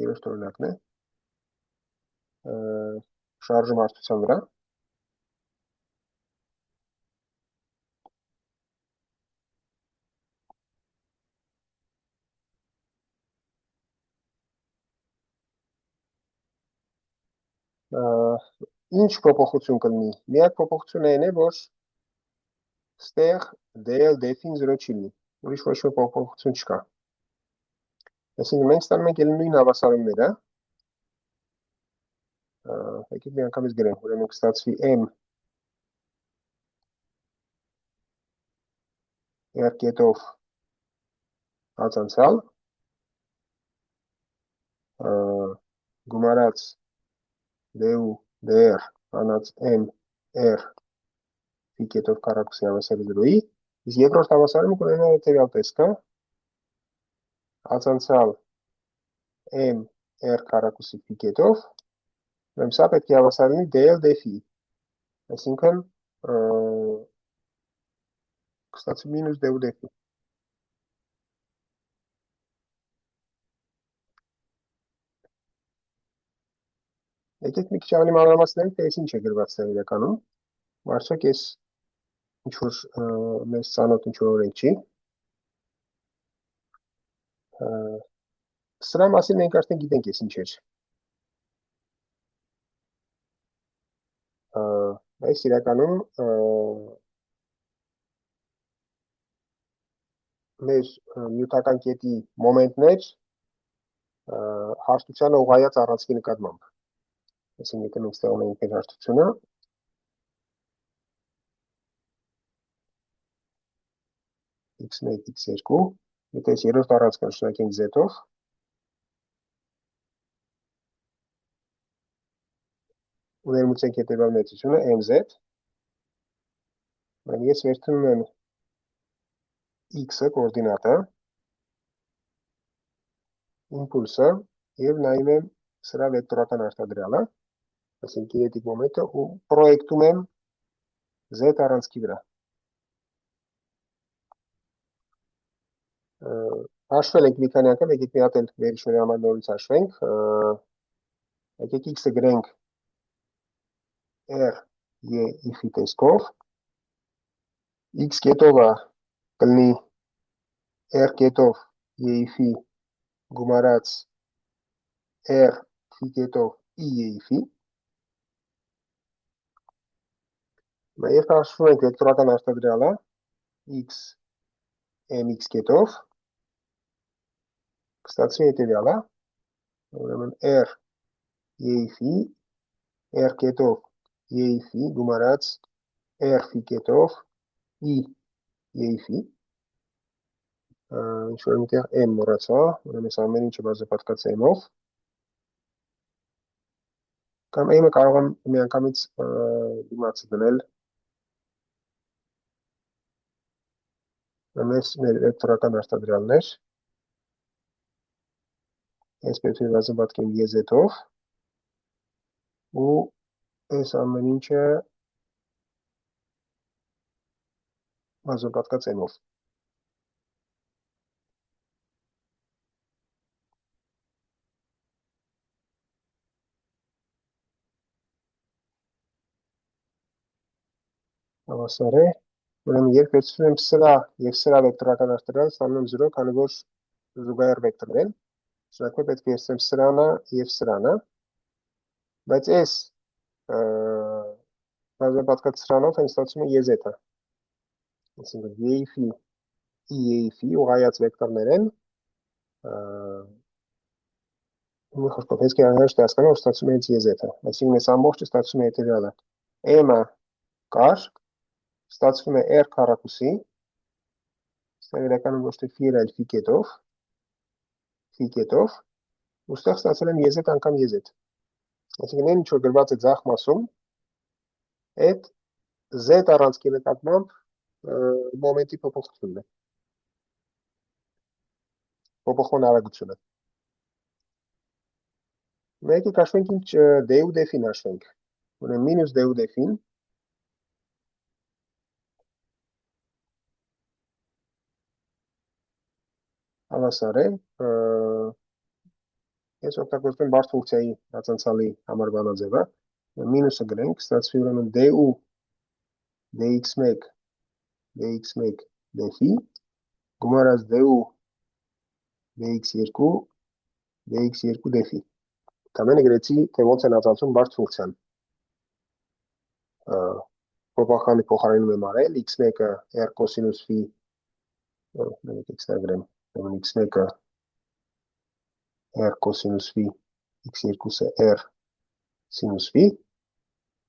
Երրորդ օրինակն է շարժում հարթության վրա։ Ինչ փոփոխություն կլինի։ Միակ փոփոխությունը այն է, որ ստեղ DL դեֆին 0 չի լինի, ուրիշ ոչ մի փոփոխություն չկա։ Այսինքն մենք ստանում ենք նույն հավասարումները, եկեք մի անգամից գրենք, ուրեմն կստացվի M R կետով ածանցյալ գումարած DU DR հանած M R phi կետով քառակուսի հավասար 0-ի Իսկ երկրորդ հավասարումը կունենա հետևյալ տեսքը. Ածանցյալ m r քառակուսի phi կետով, ուրեմն սա պետք է հավասար լինի dl dφ, այսինքն կստացվի մինուս du dφ։ Եկեք մի քիչ ավելի մանրամասնենք, թե այս ինչ է գրված սա իրականում։ Արդյոք այս ինչ-որ մեզ ծանոթ ինչ-որ օրենք չի։ Սրա մասին մենք արդեն գիտենք այս ինչ էր։ Այս իրականում մեր նյութական կետի մոմենտներ հարթությանը ուղղայած առանցքի նկատմամբ։ Այսինքն եթե մենք ստեղծում ենք մեր հարթությունը, x1, x2, եթե այս երրորդ առանցքը նշանակենք z-ով, ու ներմուծենք հետևյալ մեծությունը mz, ես վերցնում եմ x-ը կոորդինատը, իմպուլսը եւ նայում եմ սրա վեկտորական արտադրյալը, այսինքն կինետիկ մոմենտը, ու պրոյեկտում եմ z առանցքի վրա։ Հաշվել ենք մի քանի անգամ, եկեք մի հատ էլ վերիչների համար նորից հաշվենք, եկեք x-ը գրենք r e if-ի տեսքով, x կետովը կլինի r կետով e if-ի գումարած r phi կետով e if-ի, Երբ հաշվում ենք վեկտորական արտադրյալը x mx կետով, կստացվի հետևյալը, ուրեմն r e-if-ի, r կետով e-if-ի գումարած r phi կետով e e-if-ի, ինչ-որ միտեղ m մոռացա, ուրեմն այս ամեն ինչը բաժանված m-ով, կամ m-ը կարող եմ միանգամից դիմացը դնել մեզ մեր վեկտորական արտադրյալներ, այս պետք է բաժանվածքեմ եզետով, ու այս ամեն ինչը բաժանված m-ով։ Հավասար է, ուրեմն երբ վերցնում եմ սրա եւ սրա վեկտորական արտադրյալ, ստանում եմ 0, քանի որ զուգահեռ վեկտորներ են, շնորհակալ պետք է վերցնեմ սրանը եւ սրանը, բայց այս բաժանված սրանով հենց ստացվում է եզետը, այսինքն e-if-ի e-if-ի ուղղայած վեկտորներ են, մի խոսքով հենց հեշտ է հասկանալ, որ ստացվում է հենց եզետը, այսինքն այս ամբողջը ստացվում է հետևյալը, m-ը կար, ստացվում է r քառակուսի, սա իրականում ոչ թե phi-ը, այլ phi կետով, ու ստեղ ստացել եմ եզետ անգամ եզետ։ Այսինքն այն ինչ որ գրված է ձախ մասում, այդ z առանցքի նկատմամբ մոմենտի փոփոխությունն է, փոփոխման արագությունը։ Մենք հաշվենք ինչ du dφ-ին հաշվենք, ուրեմն մինուս du dφ-ին հավասար է, ես օգտագործում եմ բարդ ֆունկցիայի ածանցալի համար բանաձևը, մինուսը գրենք, ստացվի ուրեմն du dx1 dφ գումարած du dx2 dx2 dφ։ Ամենը գրեցի, թե ոնց են ածանցում բարդ ֆունկցիան։ Փոխարինը փոխարինում եմ արել, x1-ը r կոսինուս phi, մենք x-ը գրեմ, x1-ը r կոսինուս phi, x2-ը r սինուս phi,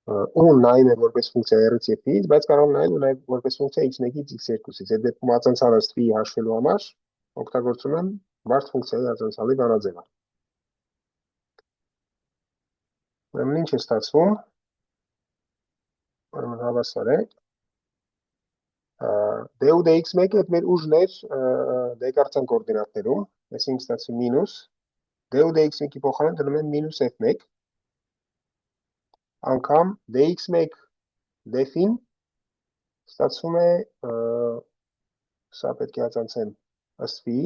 ու նայում եմ որպես ֆունկցիա r-ից եւ phi-ից, բայց կարող եմ նայել ու նաեւ որպես ֆունկցիա x1-ից x2-ից։ Այդ դեպքում ածանցալը phi հաշվելու համար օգտագործում եմ բարդ ֆունկցիայի ածանցալի բանաձևը։ Ուրեմն ինչ է ստացվում, ուրեմն հավասար է D ու dx1 այդ մեր ուժն էր դեկարծան կոորդինատներում, այսինքն ստացվի մինուս D ու dx1-ի փոխարեն դնում եմ մինուս f1 անգամ dx1 df-ին ստացվում է սա պետք է հացանցեմ ըստ v-ի,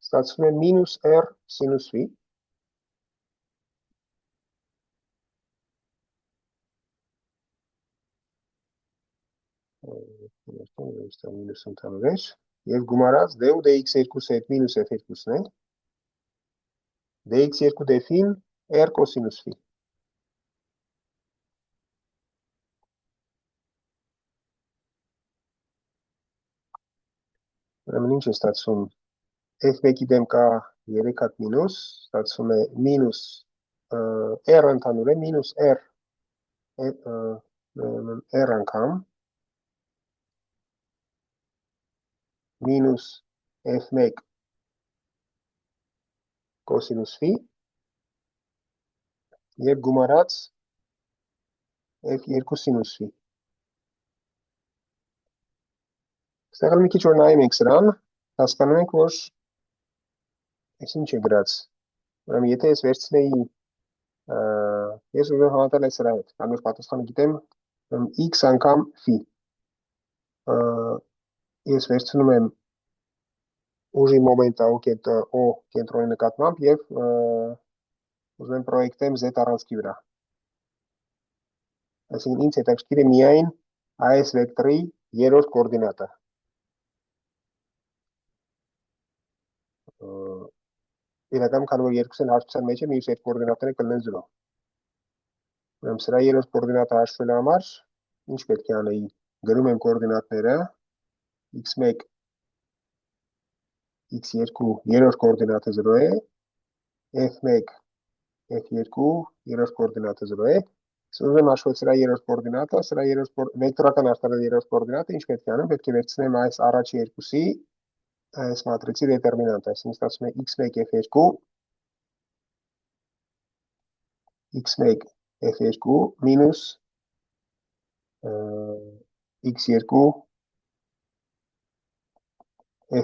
ստացվում է մինուս r սինուս v մինուս ընդհանուր էր և գումարած D ու dx2-ը այդ մինուս f2-ն է, dx2 df-ին r կոսինուս v Ուրեմն ինչ է ստացվում f1-ի դեմ կա 3 հատ մինուս, ստացվում է մինուս r ընդհանուր է, մինուս r անգամ, մինուս f1 կոսինուս v և գումարած f2 սինուս v։ Ստեղ մի քիչ որ նայում ենք սրան, հասկանում ենք, որ այս ինչ է գրած։ Ուրեմն եթե ես վերցնեի ես ուզում եմ հավատալ այս սրա հետ, կամ որ պատասխանը գիտեմ x անգամ phi։ Ես վերցնում եմ ուժի մոմենտը O կենտրոնի նկատմամբ և ուզում եմ պրոյեկտեմ z առանցքի վրա։ Այսինքն ինձ հետաքրքիր է միայն այս վեկտորի երրորդ կոորդինատը։ Իրականում քանի որ երկուսն հաշվության մեջ է, մյուս երկու կոորդինատները կլինեն 0։ Ուրեմն սրա երրորդ կոորդինատը հաշվելու համար ինչ պետք է անեի։ Գրում եմ կոորդինատները x1 x2 երրորդ կոորդինատը 0 է, f1 f2 երրորդ կոորդինատը 0 է։ Ուզում եմ հաշվել սրա երրորդ կոորդինատը, սրա վեկտորական արտարել երրորդ կոորդինատը, ինչ պետք է անեմ, պետք է վերցնեմ այս առաջի երկուսի այս մատրիցի դետերմինանտը, այսինքն ստացվում է x1 f2 x1 f2 մինուս x2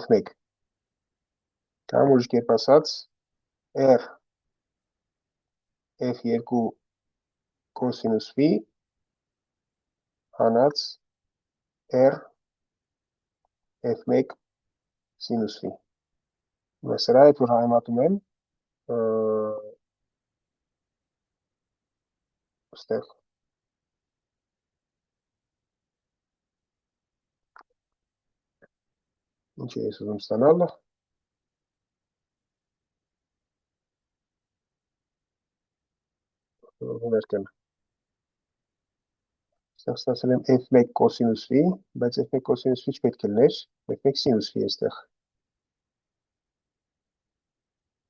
f1 կամ ուրիշ կերպ ասած r f2 կոսինուս v հանած r f1 սինուս v։ Սրա հետ որ համեմատում եմ ստեղ ինչ է ես ուզում ստանալ, վերկեմ։ Ստեղ ստացել եմ f1 կոսինուս v, բայց f1 կոսինուս v չպետք է լներ, f1 սինուս v է ստեղ։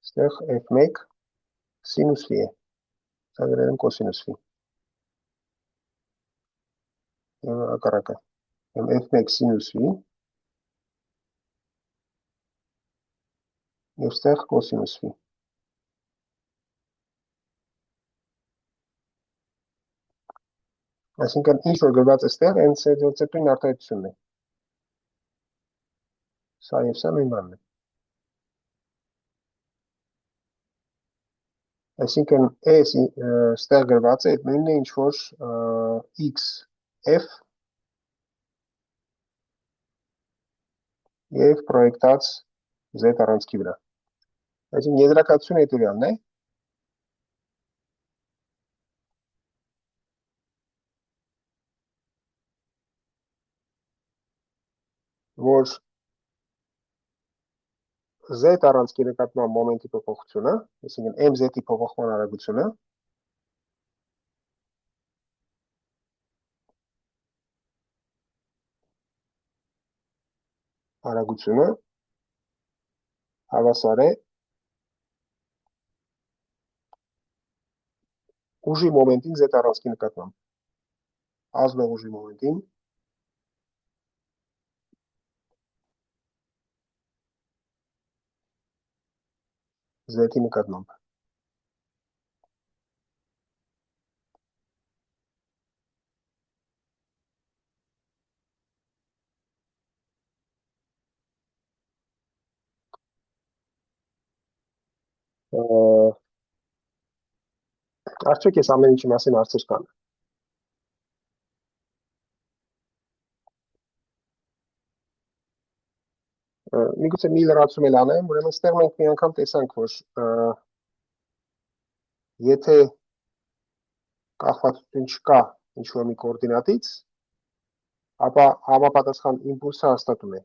Ստեղ f1 սինուս v է, սա գրել եմ կոսինուս v։ Եվ ակարակը, f1 սինուս v և ստեղ կոսինուս v։ Այսինքն ինչ որ գրված է ստեղ, NC-ին արտահայտությունն է։ Սա և սա նույն բանն է։ Այսինքն այս ստեղ գրված է, այդ նույնն է ինչ որ x f և պրոյեկտած z առանցքի վրա։ Այսինքն եզրակացությունը հետևյալն է, որ z առանցքի նկատմամբ մոմենտի փոփոխությունը, այսինքն mz-ի փոփոխման արագությունը հավասար է ուժի մոմենտին z առանցքի նկատմամբ, ազնող ուժի մոմենտին z-ի նկատմամբ։ Արդյոք ես ամեն ինչի մասին հարցեր կան։ Միգուցե մի լրացում էլ անեմ, ուրեմն ստեղ մենք մի անգամ տեսանք, որ եթե կախվածություն չկա ինչ-որ մի կոորդինատից, ապա համապատասխան իմպուլսը հաստատում է։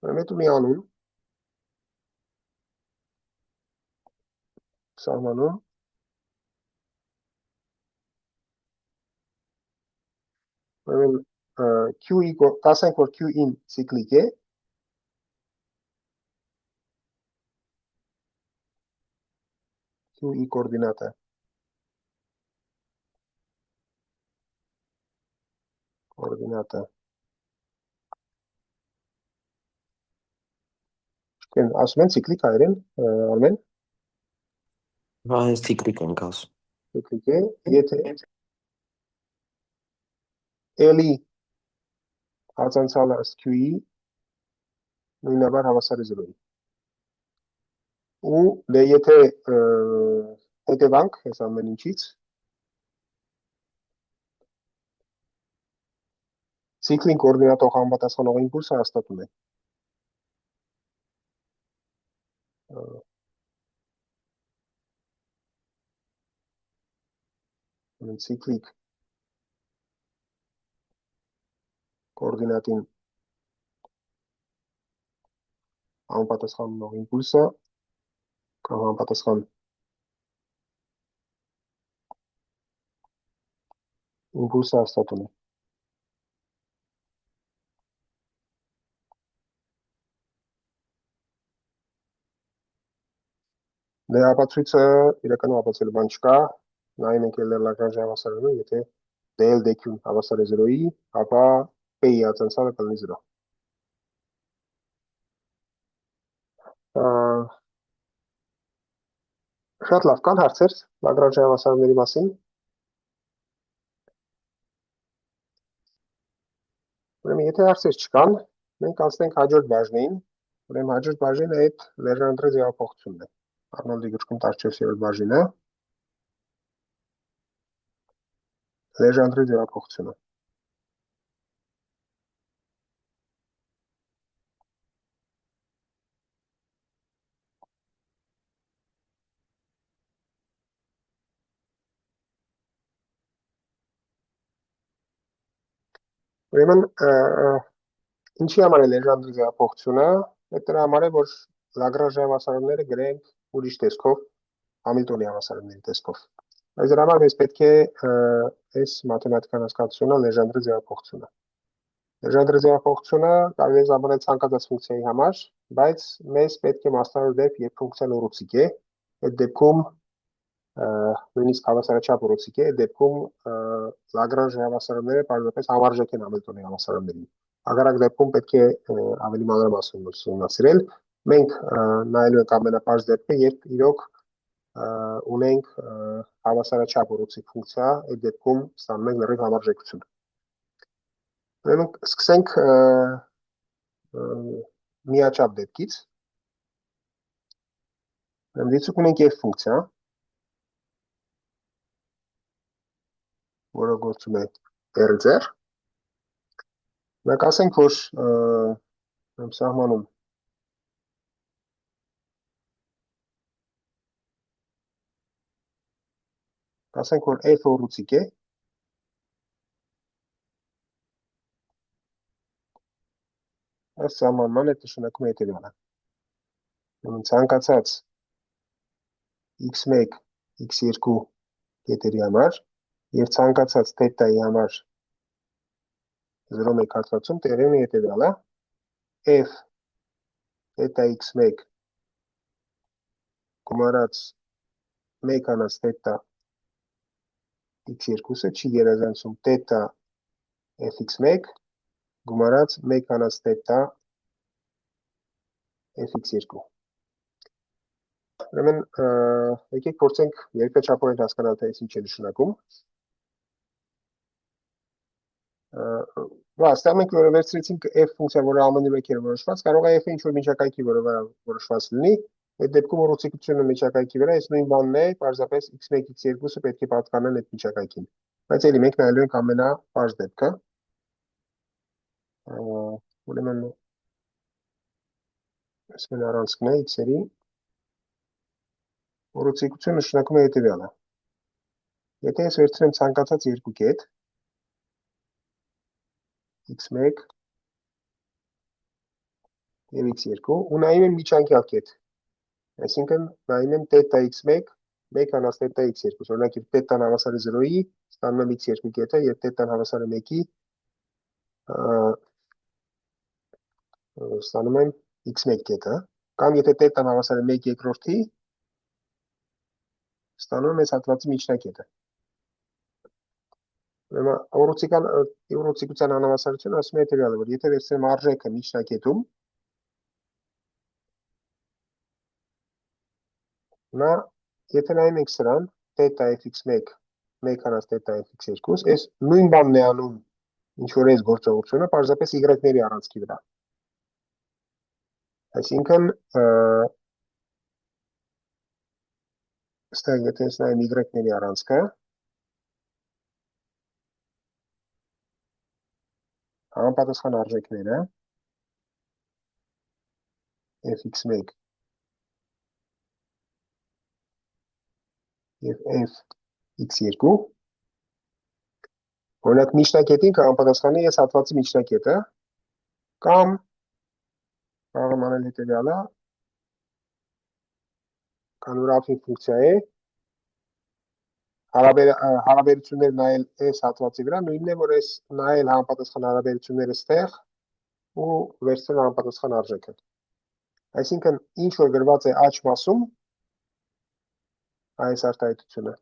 Ուրեմն հետո մի անուն սահմանում ուրեմն Q-ի կասենք, որ Q-ին ցիկլիկ է, Q-ի կոորդինատը ասում են ցիկլիկ հայերեն, Արմեն, Այս ցիկլիկ ենք ասում։ ցիկլիկ է, եթե L-ի արձանցալը ըստ Q-ի նույնաբար հավասար է 0-ի։ Ու դե եթե հետևանք այս ամեն ինչից ցիկլին կոորդինատող համապատասխանող իմպուլսը հաստատում է։ Ցիկլիկ կոորդինատին համապատասխանող իմպուլսը կամ համապատասխան իմպուլսը հաստատում է։ Դե ապացույցը իրականում ապացույցել բան չկա, նայում ենք էլ Լագրանժի հավասարումը, եթե DL DQ հավասար է 0-ի, ապա P-ի արձանցալը կլինի 0։ Շատ լավ, կան հարցեր Լագրանժի հավասարումների մասին։ Ուրեմն եթե հարցեր չկան, մենք անցնենք հաջորդ բաժնին։ Ուրեմն հաջորդ բաժինը այդ Լեժանդրե ձևափոխությունն է։ Արնոլդի գրքում 14-րդ բաժինը Լեժանդրե ձևափոխությունը։ Ուրեմն ինչի համար է Լեժանդրե ձևափոխությունը։ Այդ դրա համար է, որ Լագրանժի հավասարումները գրենք ուրիշ տեսքով, Համիլտոնի հավասարումների տեսքով։ Այս դրա համար մեզ պետք է այս մաթեմատիկական հասկացությունը Լեժանդրե ձևափոխությունը։ Լեժանդրե ձևափոխությունը կարելի է զարմանալ ցանկացած ֆունկցիայի համար, բայց մեզ պետք է մասնավոր դեպք, երբ ֆունկցիան ուռուցիկ է, այդ դեպքում նույնիսկ հավասարաչափ ուռուցիկ է, այդ դեպքում Լագրանժի հավասարումները պարզապես համարժեք են Համիլտոնի հավասարումներին։ Հակառակ դեպքում պետք է ավելի մանրամասն ուսումնասիրել։ Մենք նայելու ենք ամենապարզ դեպքը, երբ իրոք ունենք հավասարաչափ ուռուցիկ ֆունկցիա, այդ դեպքում ստանում ենք լրիվ համարժեքություն։ Ուրեմն սկսենք միաչափ դեպքից։ Դիցուկ ունենք f ֆունկցիա, որը գործում է R-ձեռ։ Մենք ասենք, որ սահմանում ասենք, որ f-ը ուռուցիկ է, այս սահմանման այդ նշանակում է հետևյալը։ Ցանկացած x1, x2 կետերի համար եւ ցանկացած թետայի համար 0,1 հատվածում տեղի ունի հետևյալը. f թետա x1 գումարած 1 անց թետա x2-ը չի գերազանցում թետա fx1 գումարած 1 անց թետա fx2։ Ուրեմն եկեք փորձենք երկրաչափորեն հասկանալ, թե ինչ է նշանակում։ Այստեղ մենք վերցրեցինք f ֆունկցիա, որը ամենուրեք էր որոշված, կարող է f-ը ինչ-որ միջակայքի որոշված լինի, Այդ դեպքում ուռուցիկությունը միջակայքի վրա այս նույն բանն է, պարզապես x1, x2-ը պետք է պատկանեն այդ միջակայքին։ Բայց էլի մենք նայելու ենք ամենապարզ դեպքը։ Ուրեմն այսպես առանցքն է x-երի ուռուցիկությունը նշանակում է հետևյալը։ Եթե ես վերցնեմ ցանկացած երկու կետ x1 եւ x2 ու նայում եմ միջանկյալ կետ, այսինքն նայում եմ θ x1 1 հանած θ x2, օրինակ if θ-ն հավասար է 0-ի, ստանում եմ x2 կետը եւ θ-ն հավասար է 1-ի, ստանում եմ x1 կետը, կամ եթե θ-ն հավասար է 1/2-ի, ստանում եմ այս հատվածի միջնակետը։ Ուրեմն ուռուցիկության անհավասարությունը ասում է հետևյալը, որ եթե վերցնեմ արժեքը միջնակետում, նա եթե նայում ենք սրան, θ fx1 1 հանած θ fx2, այս նույն բանն է անում ինչ որ այս գործողությունը, պարզապես y-ների առանցքի վրա։ Այսինքն այստեղ եթե ես նայեմ y-ների առանցքը, համապատասխան արժեքները fx1 եւ fx2, օրինակ միջնակետին կհամապատասխանի այս հատվածի միջնակետը, կամ կարող եմ անել հետևյալը, քանի որ ափի ֆունկցիա է, հարաբերություններ նայել այս հատվածի վրա, նույնն է, որ այս նայել համապատասխան հարաբերությունները ստեղ ու վերցնել համապատասխան արժեքը։ Այսինքն, ինչ որ գրված է աջ մասում, այս արտահայտությունը,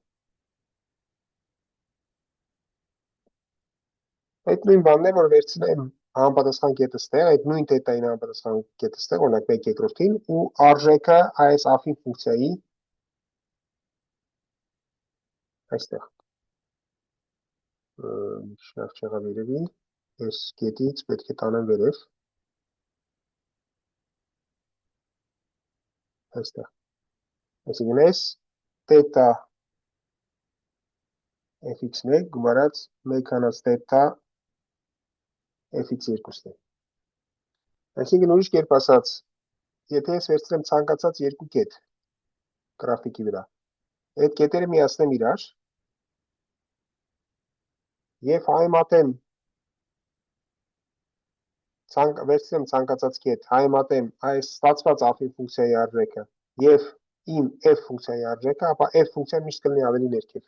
այդ նույն բանն է, որ վերցնեմ համապատասխան կետը ստեղ, այդ նույն θ-ին համապատասխան կետը ստեղ, օրինակ 1/2-ին, ու արժեքը այս ափի ֆունկցիայի այստեղ։ Շնորհ չեղավ երևի, այս կետից պետք է տանեմ վերև, այստեղ։ Այսինքն այս θ fx1 գումարած 1 հանած θ fx2-ն է։ Այսինքն ուրիշ կերպ ասած, եթե ես վերցնեմ ցանկացած երկու կետ գրաֆիկի վրա, այդ կետերը միացնեմ իրար եւ հայմատեմ վերցնեմ ցանկացած կետ, հայմատեմ այս ստացված ափի ֆունկցիայի արժեքը եւ իմ f ֆունկցիայի արժեքը, ապա f ֆունկցիան միշտ կլինի ավելի ներքև։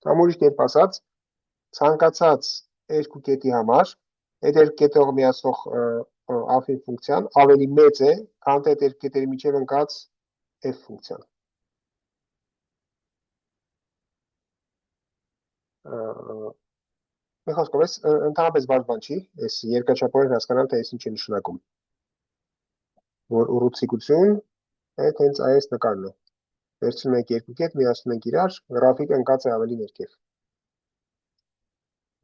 Կամ ուրիշ կերպ ասած, ցանկացած երկու կետի համար այդ երկու կետով միացնող ափի ֆունկցիան ավելի մեծ է, քան թե այդ երկու կետերի միջև ընկած f ֆունկցիան։ Մի խոսքով, այս ընդհանրապես բարձ բան չի, այս երկրաչափորեն հասկանալ, թե այս ինչ է նշանակում։ Որ ուռուցիկություն այդ հենց այս նկարն է։ Վերցնում ենք երկու կետ, միացնում ենք իրար, գրաֆիկը ընկած է ավելի ներքև։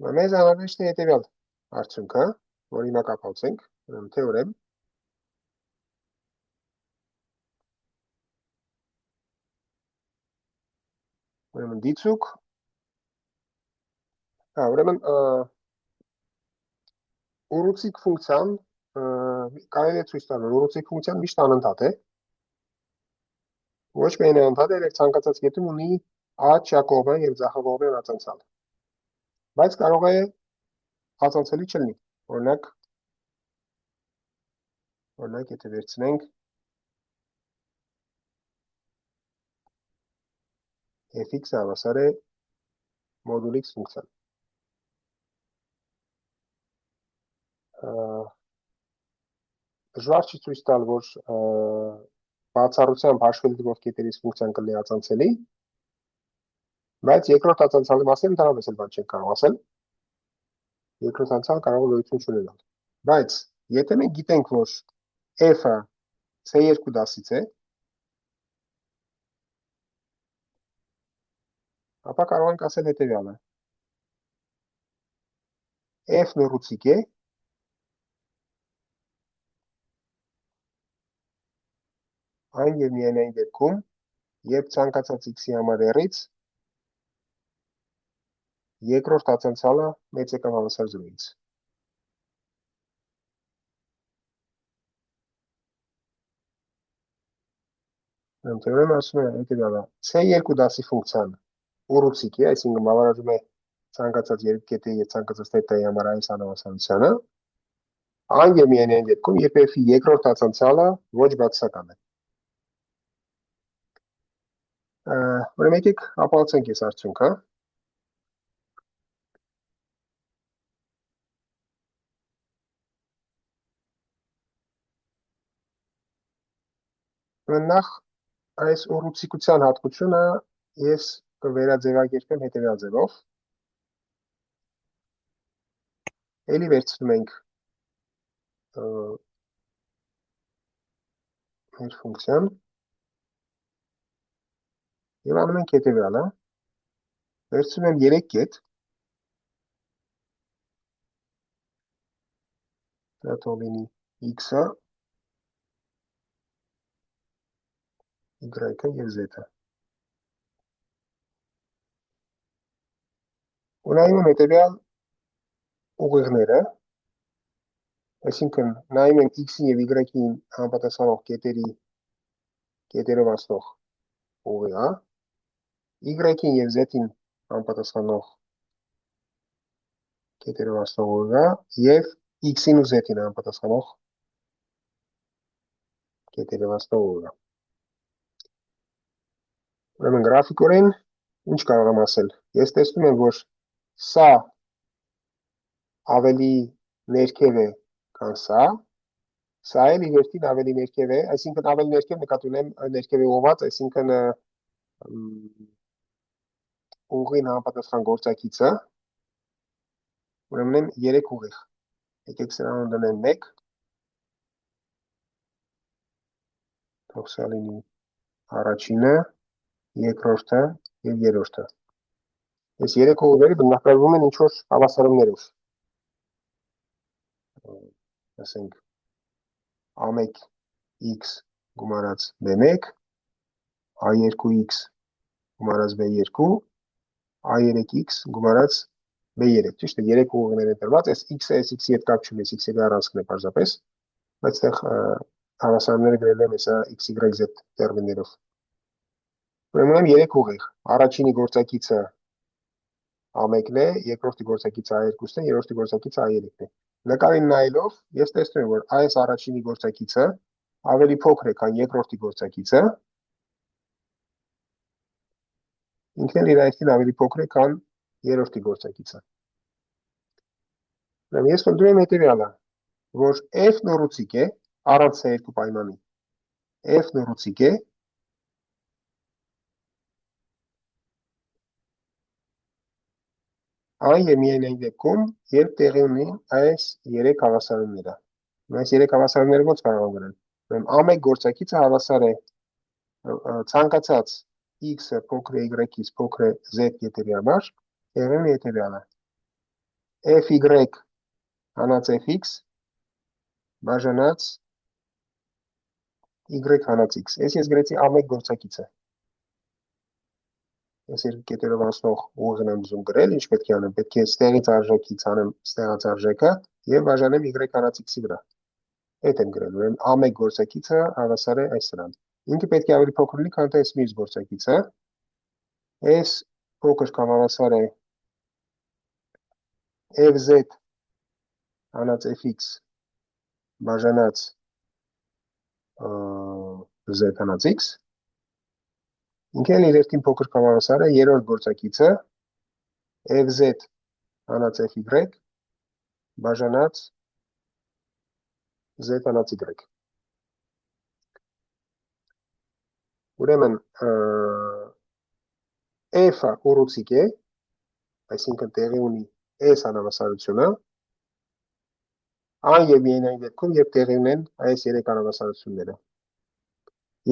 Մեզ անհրաժեշտ է հետևյալ արդյունքը, որ հիմա կապացնենք, թեորեմ։ Ուրեմն դիցուկ, ուրեմն ուռուցիկ ֆունկցիան կարելի է ցույց տալ, որ ուռուցիկ ֆունկցիան միշտ անընդհատ է։ Ոչ միայն անընդհատ է, այլև ցանկացած կետում ունի աճակողմյան եւ ձախակողմյան ածանցալ։ Բայց կարող է ածանցելի չլինի։ Օրինակ եթե վերցնենք fx-ը հավասար է մոդուլ x ֆունկցիան։ Դժվար չի ցույց տալ, որ բացառությամբ հաշվի դրվող կետերից ֆունկցիան կլինի ածանցելի, բայց երկրորդ ածանցալի մասին ընդհանրապես էլ բան չենք կարող ասել։ Երկրորդ ածանցալ կարող է գոյություն չունենալ։ Բայց եթե մենք գիտենք, որ f-ը c2 դասից է, ապա կարող ենք ասել հետևյալը. f-ն ուռուցիկ է, . այն եւ միայն այն դեպքում, երբ ցանկացած x-ի համար r-ից երկրորդ տածանցալը մեծ է կամ հավասար 0-ից։ Թեորեմը ասում է հետևյալը. C2 դասի ֆունկցիան ուռուցիկ է, այսինքն բավարարում է ցանկացած երկու կետի եւ ցանկացած թետայի համար այս անհավասարությանը, այն եւ միայն այն դեպքում, երբ f-ի երկրորդ տածանցալը ոչ բացասական է։ Ուրեմն եկեք ապացուցենք այս արդյունքը։ Նախ այս ուռուցիկության հատկությունը ես կվերաձևակերպեմ հետևյալ ձևով։ Էլի վերցնում ենք մեր ֆունկցիան եւ անում ենք հետևյալը։ Վերցնում եմ 3 կետ, դա թող լինի x-ը, y-ը եւ z-ը։ Ունայում եմ հետևյալ ուղիղները, այսինքն նայում եմ x-ին եւ y-ին համապատասխանող կետերով անցնող ուղիղը, y-ին եւ z-ին համապատասխանող կետերով անցնող ուղիղը եւ x-ին ու z-ին համապատասխանող կետերով անցնող ուղիղը։ Ուրեմն գրաֆիկորեն ինչ կարող եմ ասել։ Ես տեսնում եմ, որ սա ավելի ներքև է, քան սա էլ իր հերթին ավելի ներքև է, այսինքն ավելի ներքև նկատի ունեմ ներքև է ուղղված, այսինքն ուղին համապատասխան գործակիցը, ուրեմն եմ 3 ուղիղ։ Եկեք սրանով դնեմ 1, թող սա լինի առաջինը, երկրորդը եւ երրորդը։ Այս 3 ուղիղները բնականաբար են ինչ-որ հավասարումներով։ Ասենք a1x գումարած b1, a2x գումարած b2, a3x գումարած b3, ճիշտ է, 3 ուղիղներ են տրված, այս x-ը այս x-ի հետ կապ չունի, x-ի առանցքն է պարզապես, բայց այդտեղ հավասարումները գրել եմ հեսա x, y, z տերմիններով։ Ուրեմն 3 ուղիղ, առաջինի գործակիցը a1-ն է, երկրորդի գործակիցը a2-ն է, երրորդի գործակիցը a3-ն է։ Նկարին նայելով ես տեսնում եմ, որ այս առաջինի գործակիցը ավելի փոքր է, քան երկրորդի գործակիցը, ինքն էլ իր այստին ավելի փոքր է, քան երրորդի գործակիցը։ Ես խնդրում եմ հետևյալը, որ f-ն ուռուցիկ է, առանց երկու պայմանի, f-ն ուռուցիկ է, այն եւ միայն այն դեպքում, երբ տեղի ունի այս 3 հավասարումները։ Այս 3 հավասարումները ո՞նց կարող եմ գրել։ Ուրեմն a1 գործակիցը հավասար է ցանկացած x-ը փոքր է y-ից փոքր է z կետերի համար, եղել է հետևյալը։ fy հանած fx բաժանած y հանած x։ Ես գրեցի a1 գործակիցը։ Ես երկու կետերով անցնող ուղիղն եմ ուզում գրել, ինչ պետք է անեմ, պետք է ստեղից արժեքից անեմ ստեղած արժեքը եւ բաժանեմ y հանած x-ի վրա։ Այդ եմ գրել, ուրեմն a1 գործակիցը հավասար է այս սրան։ Ինքը պետք է ավելի փոքր լինի, քան թե այս մյուս գործակիցը։ Այս փոքր կամ հավասար է fz հանած fx բաժանած z հանած x, ինքն էլ իր հերթին փոքր կամ հավասար է երրորդ գործակիցը fz հանած fy բաժանած z հանած y։ Ուրեմն f-ը ուռուցիկ է, այսինքն տեղի ունի այս անհավասարությունը, այն եւ միայն այն դեպքում, երբ տեղի ունեն այս 3 անհավասարությունները։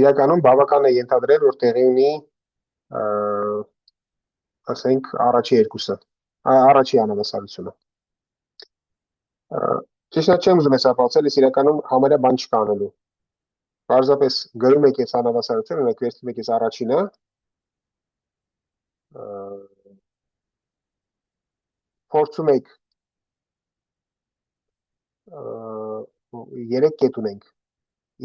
Իրականում բավական է ենթադրել, որ տեղի ունի ասենք առաջի երկուսը, առաջի անհավասարությունը։ Ճիշտ չեմ ուզում ես ապացուցել, ես իրականում համարյա բան չկա անելու։ Պարզապես գրում եք այս անհավասարությունը, ունեք վերցնում եք այս առաջինը, փորձում եք 3 կետ ունենք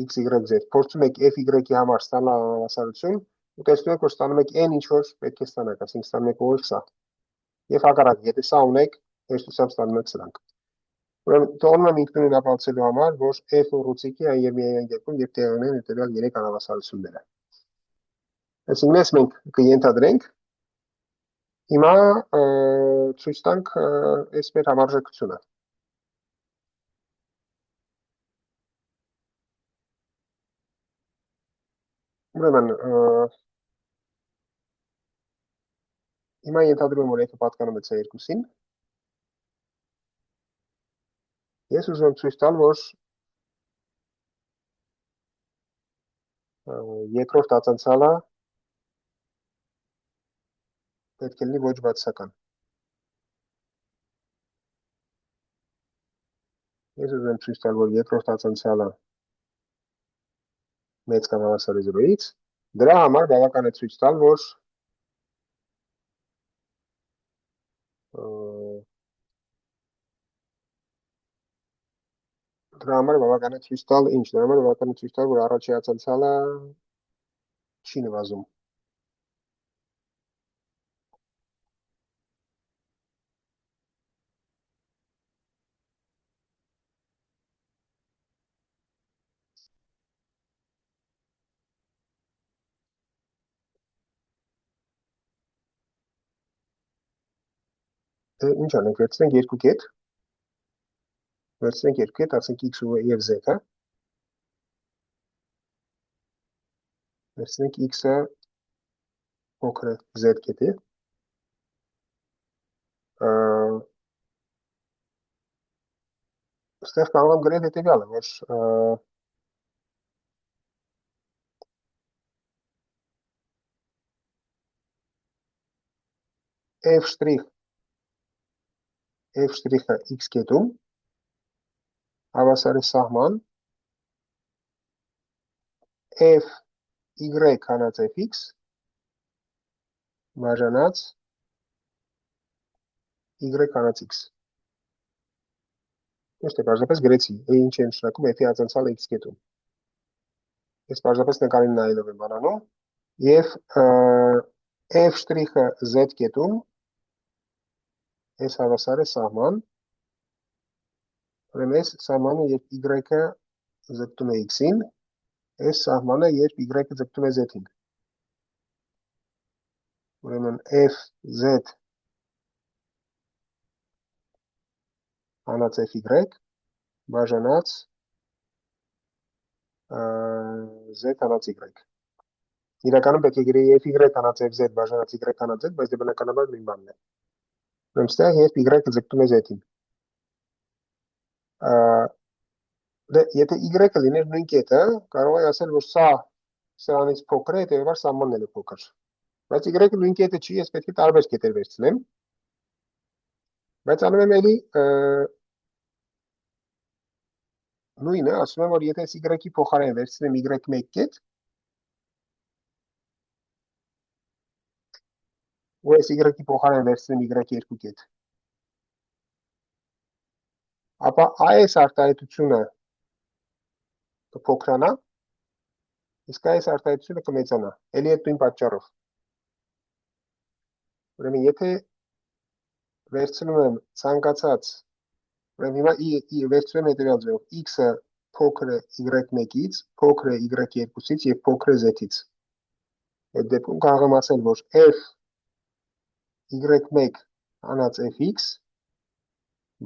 x, y, z, փորձում եք f, y-ի համար ստանալ անհավասարություն ու տեսնում եք, որ ստանում եք n ինչ-որ պետք է ստանաք, ասենք ստանում եք որ սա, և հակառակ, եթե սա ունեք, հեշտությամբ ստանում եք սրանք։ Ուրեմն թողնում եմ ինքնուրույն ապացուցելու համար, որ f ուռուցիկի այն և միայն այն դեպքում, երբ տեղի ունեն հետևյալ 3 անհավասարությունները։ Այսինքն ես մենք կենթադրենք հիմա ցույց տանք այս մեր համարժեքությունը։ Ուրեմն հիմա ենթադրում եմ, որ f-ը պատկանում է c2-ին։ Ես ուզում եմ ցույց տալ, որ երկրորդ ածանցալը պետք է լինի ոչ բացասական։ Ես ուզում եմ ցույց տալ, որ երկրորդ ածանցալը մեծ կամ հավասար է 0-ից, դրա համար բավական է ցույց տալ, որ դրա համար բավական է ցույց տալ ինչ, դրա համար բավական է ցույց տալ, որ առաջի ածանցալը չի նվազում։ Ինչ անենք, վերցնենք երկու կետ, ասենք x և z-ը, վերցնենք x-ը փոքր է z կետի, ստեղ կարող եմ գրել հետևյալը, որ f'-ը x կետում հավասար է սահման f y հանած fx բաժանած y հանած x։ Ոչ թե պարզապես գրեցի, ինչ է նշանակում f-ի ածանցալը x կետում։ Ես պարզապես նկարին նայելով եմ բանանում, և f'-ը z կետում այս հավասար է սահման, ուրեմն այս սահմանը երբ y-ը ձգտում է x-ին, այս սահմանը երբ y-ը ձգտում է z-ին։ Ուրեմն fz հանած fy բաժանած z հանած y։ Իրականում պետք է գրեի fy հանած fz բաժանած y հանած z, բայց դե բնականաբար նույն բանն է։ Ուրեմն ստեղ երբ y-ը ձգտում է z-ին։ Եթե y-ը լիներ նույն կետը, կարող է ասել, որ սա սրանից փոքր է, հետևաբար սահմանն էլ է փոքր։ Բայց y-ը նույն կետը չի, ես պետք է տարբեր կետեր վերցնեմ։ Բայց անում եմ էլի նույնը, ասում եմ, որ եթե y-ի փոխարեն վերցնեմ y1 կետ, ու այս y-ի փոխարեն վերցնեմ y2 կետ, ապա այս արտահայտությունը կփոքրանա, իսկ այս արտահայտությունը կմեծանա, էլի այդ նույն պատճառով։ Ուրեմն եթե վերցնում եմ ցանկացած, ուրեմն հիմա վերցնում եմ հետևյալ ձևով, x-ը փոքր է y1-ից, փոքր է y2-ից և փոքր է z-ից։ Այդ դեպքում կարող եմ ասել, որ f y1 հանած fx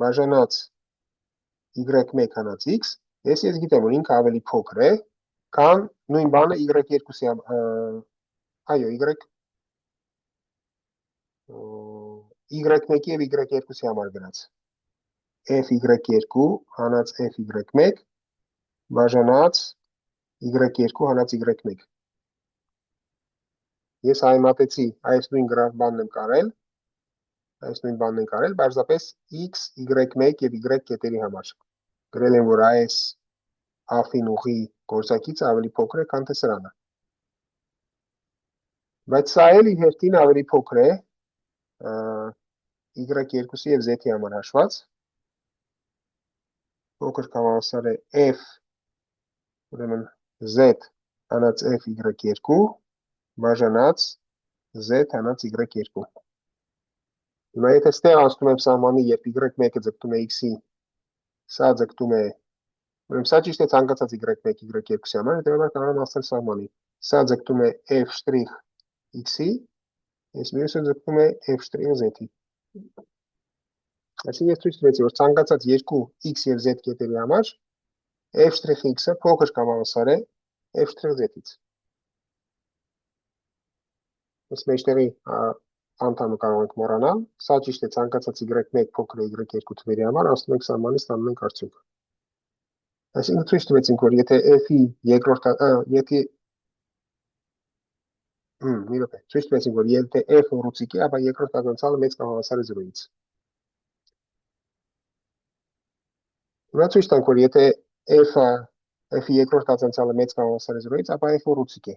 բաժանած y1 հանած x, ես գիտեմ, որ ինքը ավելի փոքր է, քան նույն բանը y2-ի այո, y1-ի և y2-ի համար գրած։ f(y2) հանած f(y1) բաժանած y2 հանած y1։ Ես հայմատեցի, այս նույն բանն եմ կարել, պարզապես x, y1 և y կետերի համար։ Գրել եմ, որ այս ափին ուղի գործակիցը ավելի փոքր է, քան թե սրանը։ Բայց սա էլ իր հերթին ավելի փոքր է y2-ի եւ z-ի համար հաշված։ Փոքր կամ հավասար է f, ուրեմն z հանած f y2 բաժանած z հանած y2։ Հիմա եթե ստեղ անցնում եմ սահմանի, երբ y1-ը ձգտում է x-ի, սա ձգտում է, ուրեմն սա ճիշտ է ցանկացած y1, y2-ի համար, հետևաբար կարող եմ անցնել սահմանի։ Սա ձգտում է f' x-ի, ես մյուսը ձգտում է f' z-ի։ Այսինքն ես ցույց տվեցի, որ ցանկացած երկու x եւ z կետերի համար f'(x)-ը փոքր կամ հավասար է f'(z)-ից։ Այս մեջտեղի անդամը կարող ենք մոռանալ, սա ճիշտ է ցանկացած y1 փոքր է y2 թվերի համար, անցնում ենք սահմանից, ստանում ենք արդյունք։ Այսինքն ցույց տվեցինք, որ եթե f-ի երկրորդ եթե մի րոպե, ցույց տվեցինք, որ եթե f ուռուցիկ է, ապա երկրորդ տագնցալը մեծ կամ հավասար է 0-ից։ Հիմա ցույց տանք, որ եթե f-ի երկրորդ տագնցալը մեծ կամ հավասար է 0-ից, ապա f ուռուցիկ է։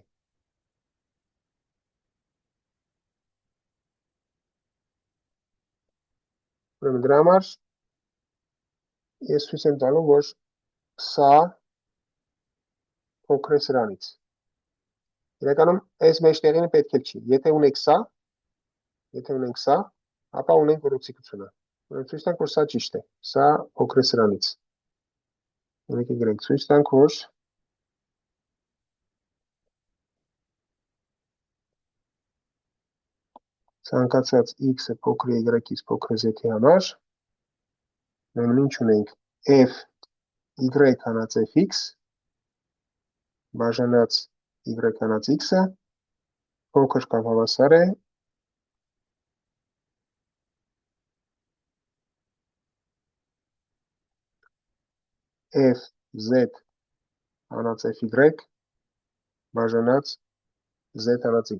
Ուրեմն դրա համար ես ցույց եմ տալու, որ սա փոքր է սրանից։ Իրականում այս մեջտեղինը պետք է չի։ Եթե ունենք սա, ապա ունենք ուռուցիկությունը։ Ուրեմն ցույց տանք, որ սա ճիշտ է։ Սա փոքր է սրանից։ Եկեք գրենք, ցույց տանք, որ ցանկացած x-ը փոքր է y-ից փոքր է z-ի համար, ուրեմն ինչ ունենք f y հանած fx բաժանած y հանած x-ը փոքր կամ հավասար է f z հանած fy բաժանած z հանած y։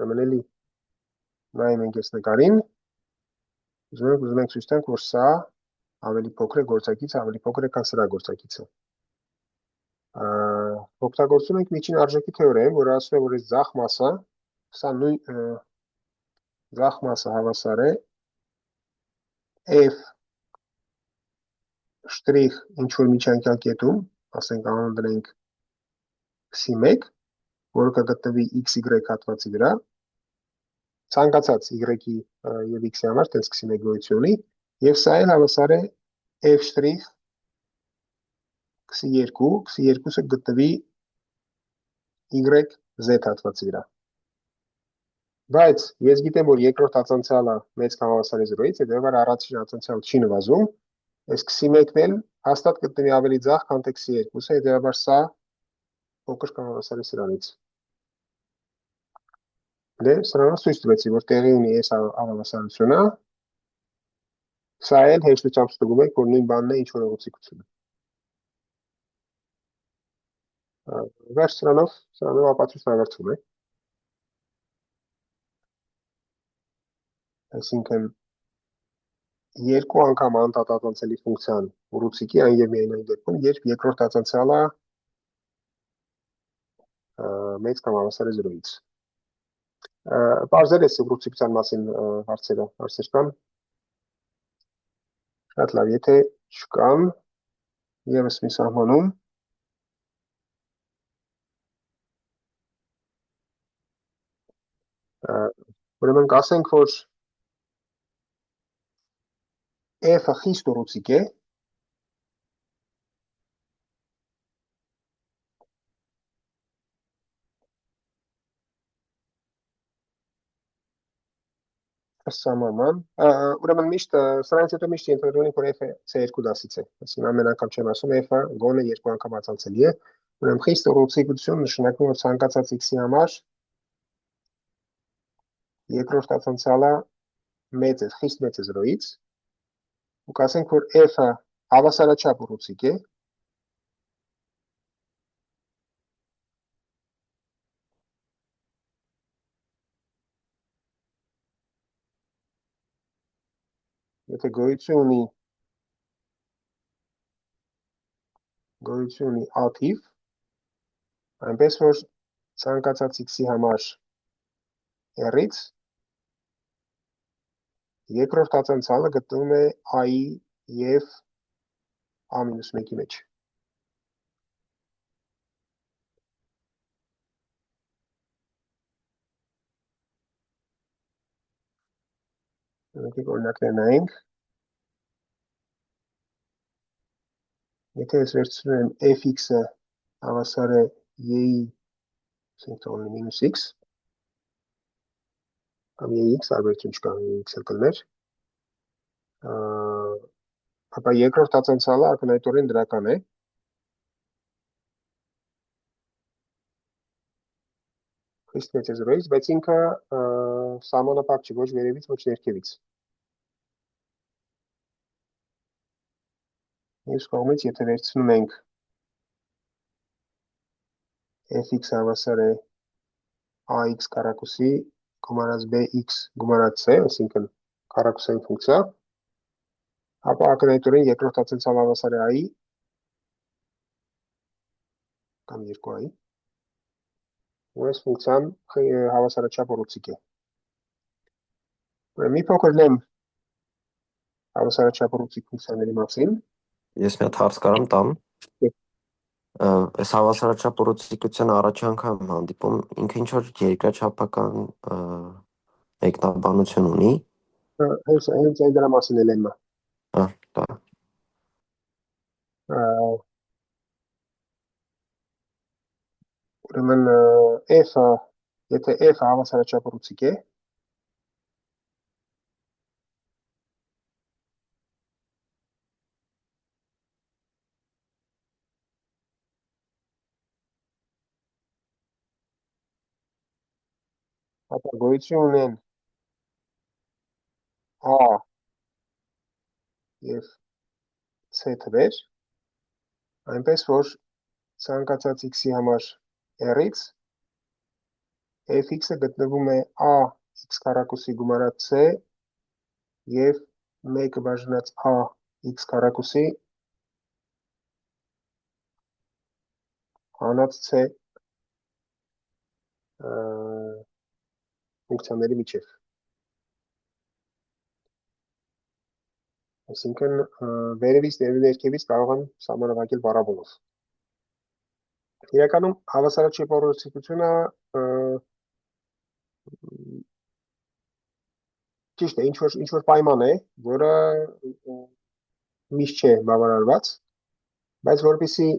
Ուրեմն էլի նայում ենք այս նկարին, ուզում ենք ցույց տանք, որ սա ավելի փոքր է գործակիցը, ավելի փոքր է, քան սրա գործակիցը։ Օգտագործում ենք միջին արժեքի թեորեմ, որը ասում է, որ այս ձախ մասը, սա նույն ձախ մասը հավասար է f շտրիխ ինչ-որ միջանկյալ կետում, ասենք անուն դնենք x1, որը կգտնվի xy հատվածի վրա, ցանկացած y-ի եւ x-ի համար տենց x1 գոյություն ունի, եւ սա էլ հավասար է f շտրիխ x2-ը գտնվի y z հատվածի վրա։ Բայց ես գիտեմ, որ երկրորդ հատանցյալը մեծ կամ հավասար է 0-ից, հետևաբար առաջին հատանցյալը չի նվազում, այս x1-ն էլ հաստատ գտնվի ավելի ձախ, քան թե x2-ը, հետևաբար սա փոքր կամ հավասար է սրանից։ Դե սրանից ցույց տվեցի, որ տեղի ունի այս հավասարությունը, սա էլ հեշտությամբ ստուգում եք, որ նույն բանն է, ինչ որ ուղղությունն է։ Վերջ սրանով ապացույցն ավարտվում է։ Այսինքն երկու անգամ անդադատանցելի ֆունկցիան ուռուցիկի այն եւ միայն այն դեպքում, երբ երկրորդ տածանցյալը մեծ կամ հավասար է 0-ից։ Բարձր է ուռուցիկության մասին հարցեր կան։ Շատ լավ, եթե չկան, եւս մի սահմանում ուրեմն կասենք, որ f-ը խիստ ուռուցիկ է, սահմանման, ուրեմն միշտ սրանից հետո միշտ ենթադրում ենք, որ f-ը c2 դասից է, այսինքն ամեն անգամ չեմ ասում f-ը գոնե երկու անգամ ացանցելի է, ուրեմն խիստ ուռուցիկություն նշանակում է, որ ցանկացած x-ի համար երկրորդ ացանցյալը մեծ է, խիստ մեծ է 0-ից, ու կասենք, որ f-ը հավասարաչափ ուռուցիկ է, եթե գոյություն ունի գոյություն ունի a թիվ, այնպես որ ցանկացած x-ի համար r-ից երկրորդ ածանցալը գտնվում է a-ի և a-1-ի մեջ։ Եկեք օրինակներ նայենք։ Եթե ես վերցնում եմ fx-ը հավասար է y-ի, ասենք թողնի մինուս x, կամ yx, տարբերություն չկա, yx-ը կլներ, ապա երկրորդ ածանցալը ակնհայտորեն դրական է։ Խիստ մեծ է 0-ից, բայց ինքը սահմանափակ չի, ոչ վերևից, ոչ ներքևից։ Մյուս կողմից, եթե վերցնում ենք fx հավասար է ax քառակուսի գումարած bx գումարած c, այսինքն քառակուսային ֆունկցիա, ապա ակնհայտորեն երկրորդ ածանցալը հավասար է a-ի կամ 2a-ի, ու այս ֆունկցիան հավասարաչափ ուռուցիկ է։ Մի փոքր լեմ հավասարաչափ ուռուցիկ ֆունկցիաների մասին։ Ես մի հատ հարց կարամ տամ։ Եվ Այս հավասարաչափ ուռուցիկության առաջ անգամ հանդիպում ինքը ինչ որ երկրաչափական մեկնաբանություն ունի։ հենց այն դրա մասին է լեմը։ Դա Ուրեմն f-ը, եթե f-ը հավասարաչափ ուռուցիկ է, ապա գոյություն ունեն a և c թվեր, այնպես որ ցանկացած x-ի համար r-ից fx-ը գտնվում է a x քառակուսի գումարած c և 1 բաժանած a x քառակուսի հանած c ֆունկցիաների միջև։ Այսինքն վերևից և ներքևից կարող են սահմանափակել պարաբոլով։ Իրականում հավասարաչափ ուռուցիկությունը ճիշտ է, ինչ որ պայման է, որը միշտ չէ բավարարված, բայց որպեսզի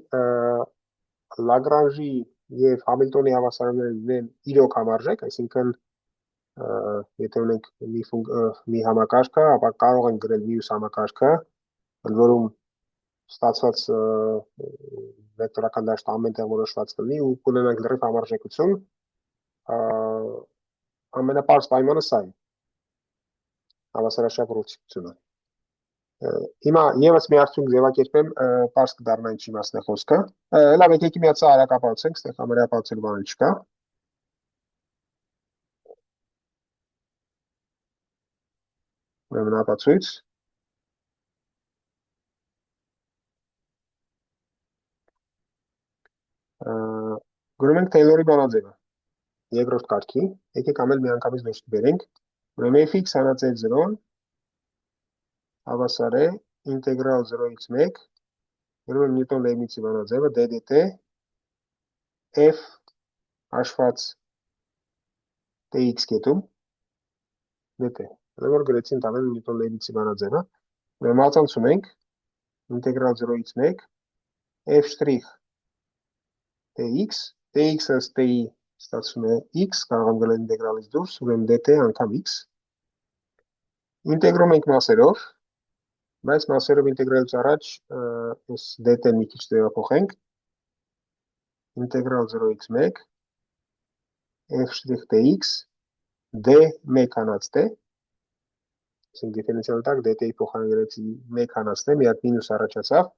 Լագրանժի և Համիլտոնի հավասարումները լինեն իրոք համարժեք, այսինքն եթե ունենք մի համակարգը, ապա կարող ենք գրել մյուս համակարգը, ընդ որում ստացված վեկտորական դաշտը ամենտեղ որոշված կլինի ու կունենանք լրիվ համարժեքություն, ամենապարզ պայմանը սա է, հավասարաչափ ուռուցիկությունը։ Հիմա եւս մի արդյունք ձևակերպեմ, պարզ կդառնա ինչի մասն է խոսքը։ Լավ, եկեք մի հատ սա արագապացուցենք, այստեղ համարյապացուցելու բան չկա։ Ուրեմն ապացույց։ Գրում ենք Թեյլորի բանաձևը։ Երկրորդ կարգի, եկեք ամեն միանգամից դուրս բերենք։ Ուրեմն fx հանածել 0-ն հավասար է ինտեգրալ 0-ից 1, գրում եմ Նյուտոն-Լեյբնիցի բանաձևը ddt f հաշված tx կետում dt։ Որ գրեցի ընդամենը Նյուտոն-Լեյբնիցի բանաձևը, ուրեմն ածանցում ենք ինտեգրալ 0-ից 1 f շտրիխ tx, tx-ը ըստ t-ի ստացվում է x, կարող եմ գրել ինտեգրալից դուրս, ուրեմն dt անգամ x։ Ինտեգրում ենք մասերով, բայց մասերով ինտեգրելուց առաջ այս dt-ն մի քիչ տեղափոխենք։ Ինտեգրալ 0-ից 1 f շտրիխ tx d1 հանած t, այսինքն դիֆերենցիալի տակ dt-ի փոխարեն գրեցի 1 հանած t, մի հատ մինուս առաջացավ,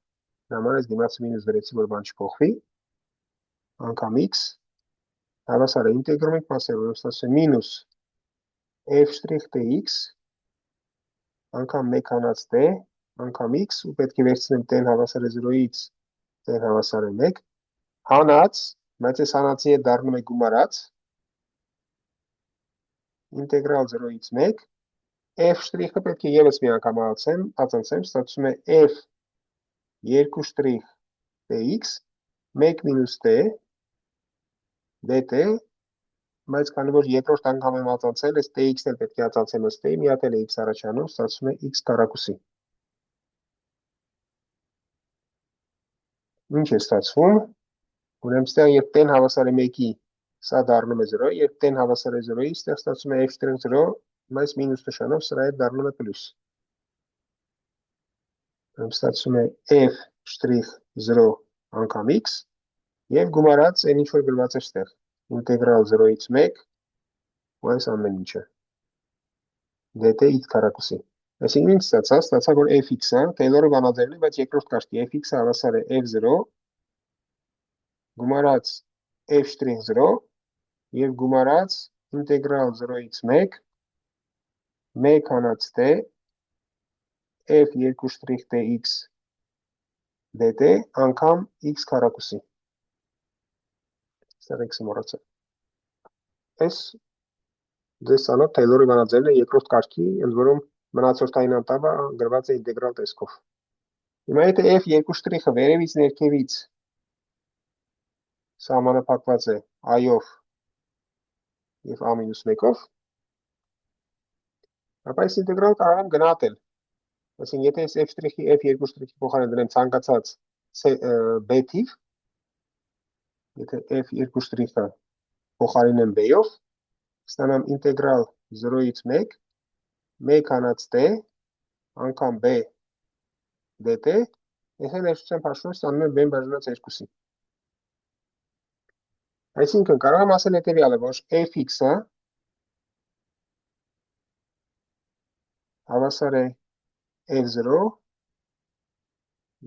դրա համար այս դիմացը մինուս դրեցի, որ բան չփոխվի, անգամ x, հավասար է ինտեգրում ենք մասերով, ստացվում է մինուս f շտրիխ tx անգամ 1 հանած t անգամ x, ու պետք է վերցնեմ t-ն հավասար է 0-ից Դեն հավասար է 1, հանած, բայց այս հանածի հետ դառնում է գումարած, ինտեգրալ 0-ից 1, f շտրիխը պետք է ևս մի անգամ ածանցեմ, ստացվում է f 2 շտրիխ dx, 1 մինուս t, dt, բայց քանի որ երկրորդ անգամ եմ ածանցել, այս tx-ն էլ պետք է ածանցեմ ըստ t, մի հատ էլ է x առաջանում, ստացվում է x քառակուսի։ Ինչ է ստացվում։ Ուրեմն ստեղ երբ t-ն հավասար է 1-ի, սա դառնում է 0, երբ t-ն հավասար է 0-ի, ստեղ ստացվում է f'0, բայց մինուս նշանով սրա հետ դառնում է պլյուս։ Ուրեմն ստացվում է f'0 անգամ x եւ գումարած այն ինչ որ գրված է ստեղ։ Ինտեգրալ 0-ից 1 ու այս ամեն ինչը։ dt x քառակուսի։ Այսինքն ինչ ստացա, որ fx-ը Taylor-ի բանաձևն է, բայց երկրորդ կարգի fx-ը հավասար է f0 գումարած f'0 եւ գումարած ինտեգրալ 0-ից 1 1 հանած t f2' dx dt անգամ x քառակուսի։ Ստեղ x-ը մոռացա։ Այս ձեզ ցանոթ Taylor-ի բանաձևն է երկրորդ կարգի, ընդ որում մնացորդային անտառը գրված է ինտեգրալ տեսքով։ Հիմա եթե f2' վերևից ներքևից սահմանափակված է i-ով եւ a-1-ով, ապա այս ինտեգրալ կարող եմ գնահատել։ Այսինքն եթե ես f'-ի f2' փոխարեն դնեմ ցանկացած b թիվ, եթե f2' փոխարինեմ b-ով, ստանամ ինտեգրալ 0-ից 1 1 հանած t անգամ b dt, եթե ներշնչությամբ հաշվում ստանում եմ b-ն բաժանած 2-ի։ Այսինքն կարող եմ ասել հետևյալը, որ fx-ը հավասար է f0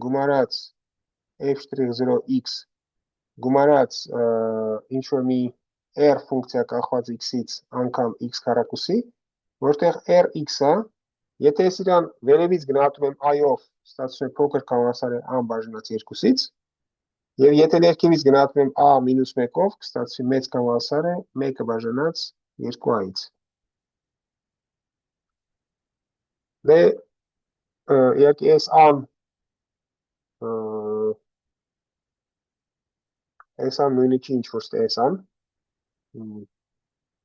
գումարած f'0x գումարած ինչ որ մի r ֆունկցիա կախված x-ից անգամ x քառակուսի, որտեղ rx-ը, եթե ես իրան վերևից գնահատում եմ i-ով, ստացվում է փոքր կամ հավասար է a բաժանած 2-ից, եւ եթե ներքևից գնահատում եմ a մինուս 1-ով, կստացվի մեծ կամ հավասար է 1-ը բաժանած 2a-ից։ Դե իհարկե այս a-ն նույնը չի ինչ որ ստե այս a-ն։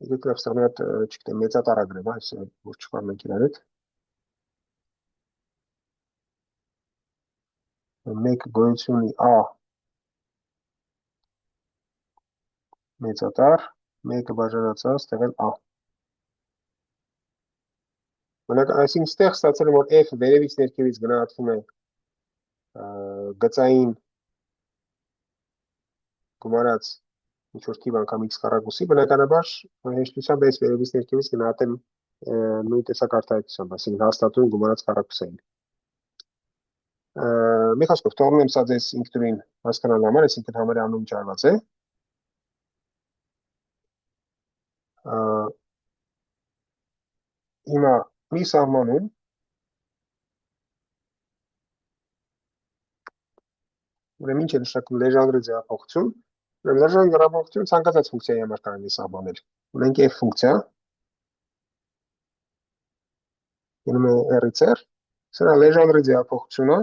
Եկեք լավ ստեղ մի հատ, չգիտեմ, մեծատառ գրեմ, այս որ չփառնենք իրար հետ։ 1 գոյություն ունի a մեծատառ, 1-ը բաժանած a, ստեղ էլ a։ Այսինքն ստեղ ստացել եմ, որ f-ը վերևից ներքևից գնահատվում է գծային գումարած ինչ որ թիվ անգամ x քառակուսի, բնականաբար հեշտությամբ այս վերևից ներքևից գնահատեմ նույն տեսակ արտահայտությամբ, այսինքն հաստատուն գումարած քառակուսային։ Մի խոսքով թողնում եմ սա ձեզ ինքնուրույն հասկանալու համար, այսինքն համարյա անուն ճարված է։ Հիմա մի սահմանում ուրեմն ինչ է նշանակում լեժանդրի ձևափոխություն։ Ուրեմն լեժանդրի ձևափոխություն ցանկացած ֆունկցիայի համար կարելի է սահմանել։ Ունենք f ֆունկցիա, գնում է r-ից r, սրա լեժանդրի ձևափոխությունը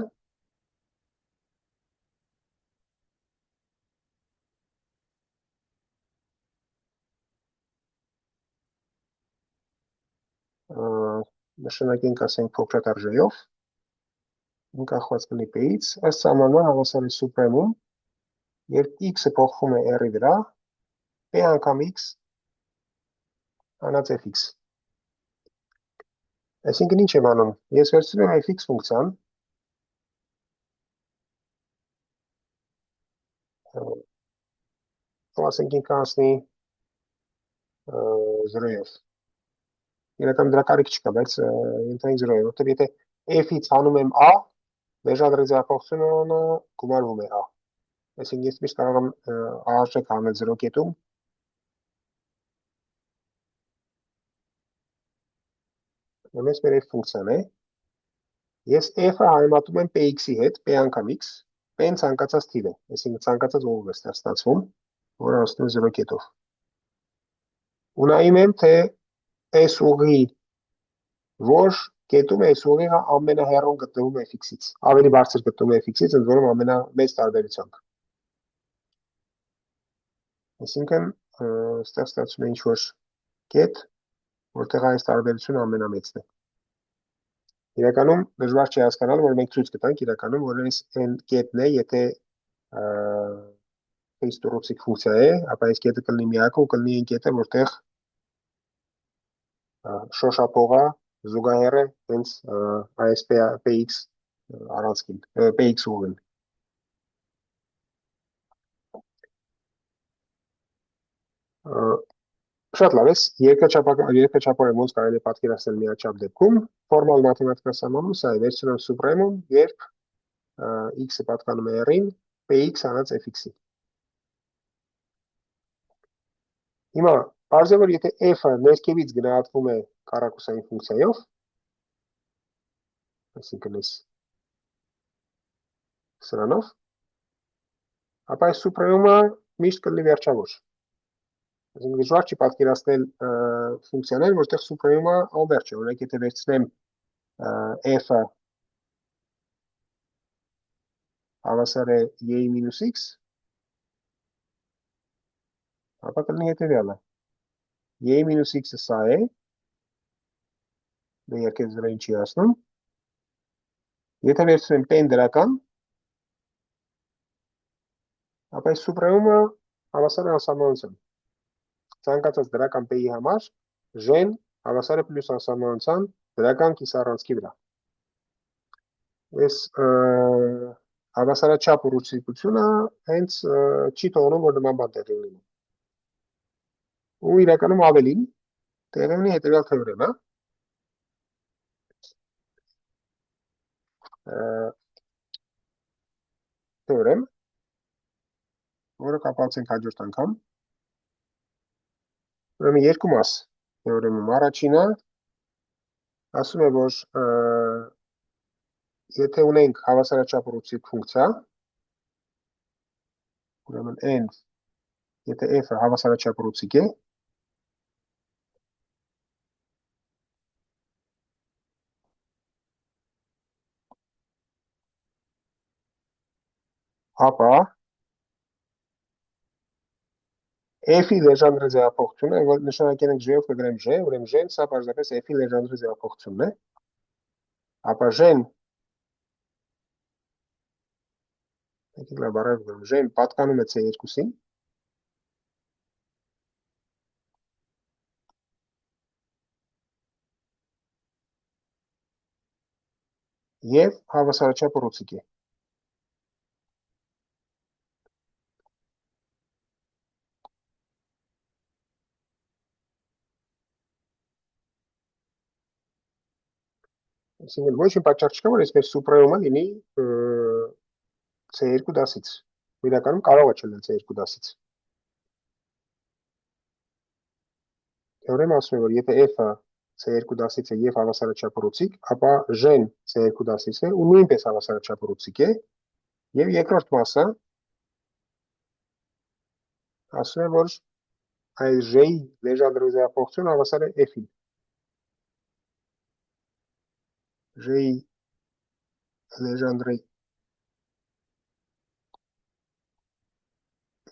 նշանակենք ասենք փոքրատառ j-ով, կախված կլինի p-ից, ըստ սահմանման հավասար է սուպրեմում, երբ x-ը փոխվում է r-ի վրա, p անգամ x հանած fx։ Այսինքն ինչ եմ անում, ես վերցնում եմ fx ֆունկցիան, ասենք ինքը հասնի 0-ով։ Իրական դրա կարիք չկա, բայց ենթային 0-ով, որտեղ եթե f-ից հանում եմ a, լեժանդրի ձևափոխությունը գումարվում է a։ Այսինքն ես միշտ կարող եմ a-արժեք հանել 0 կետում։ Ուրեմն այս մեր f ֆունկցիան է։ Ես f-ը համեմատում եմ px-ի հետ, p անգամ x, P-ն ցանկացած թիվ է, այսինքն ցանկացած ուղիղ է ստացվում, որը հասնում է 0 կետով։ Ու նայում եմ, թե այս ուղի որ կետում այս ուղիղը ամենահեռուն գտնվում է f-ից, ավելի բարձր գտնվում է f-ից, ընդ որում ամենամեծ տարբերությամբ։ Այսինքն, ստեղ ստացվում է ինչ-որ կետ, որտեղ այս տարբերությունը ամենամեծն է։ Իրականում դժվար չի հասկանալ, որ մենք ցույց կտանք իրականում, որ այս n կետն է, եթե հիստորիցիկ ֆունկցիա է, ապա այս կետը կլինի միակը ու կլինի այն կետը, որտեղ շոշափողը զուգահեռ է հենց այս px առանցքին, px ուղին։ Շատ լավ է, երկրաչափորեն ոնց կարելի է պատկերացնել միաչափ դեպքում, ֆորմալ մաթեմատիկա սահմանում սա է, վերցնում եմ սուպրեմում, երբ x-ը պատկանում է r-ին, px առանց fx-ի։ Հիմա, պարզ է, որ եթե f-ը ներքևից գնահատվում է քառակուսային ֆունկցիայով, այսինքն այս սրանով, ապա այս սուպրեմումը միշտ կլինի վերջավոր։ Այսինքն դժվար չի պատկերացնել ֆունկցիաներ, որտեղ սուպրեմումը անվերջ է, օրինակ եթե վերցնեմ f-ը հավասար է y մինուս x, ապա կլինի հետևյալը. y մինուս x-ը սա է, դա երկեց վրային չի հասնում, եթե վերցնեմ p-ն դրական, ապա այս սուպրեմումը հավասար է անսահմանության։ Ցանկացած դրական p-ի համար j-ն հավասար է պլյուս անսահմանության դրական կիսառանցքի վրա։ Այս հավասարաչափ ուռուցիկությունը հենց չի թողնում, որ նման բան տեղի ունենա։ Ու իրականում ավելին տեղի ունի հետևյալ թեորեմը։ Թեորեմ, որը կապացենք հաջորդ անգամ։ Ուրեմն երկու մաս թեորեմում։ Առաջինը ասում է, որ եթե ունենք հավասարաչափ ուռուցիկ ֆունկցիա, ուրեմն n, եթե f-ը հավասարաչափ ուռուցիկ է, ապա f-ի լեժանդրի ձևափոխությունը, որ նշանակել ենք j-ով կգրեմ j, ուրեմն j-ն սա պարզապես f-ի լեժանդրի ձևափոխությունն է, ապա j-ն j-ն պատկանում է c2-ին, և հավասարաչափ ուռուցիկ է։ Այսինքն ոչ մի պատճառ չկա, որ այսպես սուպրեմումը լինի C2 դասից։ Իրականում կարող է չլինել C2 դասից։ Թեորեմը ասում է, որ եթե f-ը C2 դասից է եւ հավասարաչափ ուռուցիկ, ապա j-ն C2 դասից է ու նույնպես հավասարաչափ ուռուցիկ է, եւ երկրորդ մասը ասում է, որ այս j-ի լեժանդրի ձևափոխությունը հավասար է f-ին։ J-ի լեժանդրի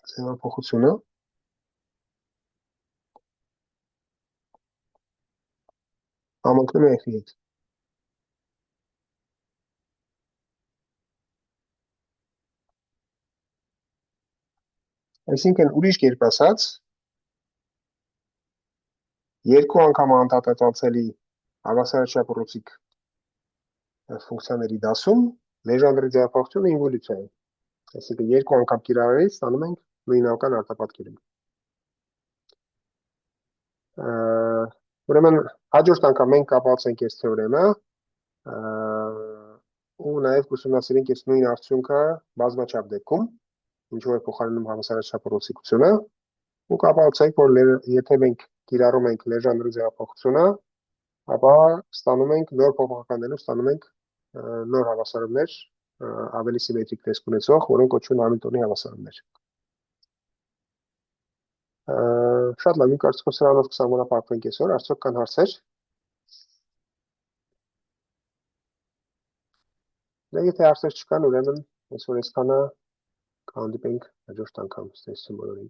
ձևափոխությունը համընկնում է f-ի հետ։ Այսինքն ուրիշ կերպ ասած, երկու անգամ անդադարձելի հավասարաչափ ուռուցիկ ֆունկցիաների դասում լեժանդրի ձևափոխությունը ինվոլյուցիա է։ Այսինքն երկու անգամ կիրառելիս ստանում ենք նույնական արտապատկերում։ Ուրեմն հաջորդ անգամ մենք կապացենք այս թեորեմը ու նաև կուսումնասիրենք այս նույն արդյունքը բազմաչափ դեպքում, ինչով է փոխարինում հավասարաչափ ուռուցիկությունը, ու կապացենք, որ եթե մենք կիրառում ենք լեժանդրի ձևափոխությունը, ապա ստանում ենք նոր փոփոխականներում ստանում ենք նոր հավասարումներ ավելի սիմետրիկ տեսք ունեցող, որոնք կոչվում են Համիլտոնի հավասարումներ։ Շատ լավ, իմ կարծիքով սրանով կսահմանափակվենք այսօր, արդյոք կան հարցեր։ Դե եթե հարցեր չկան, ուրեմն այսօր այսքանը կհանդիպենք հաջորդ անգամ, ստեսություն բոլորին։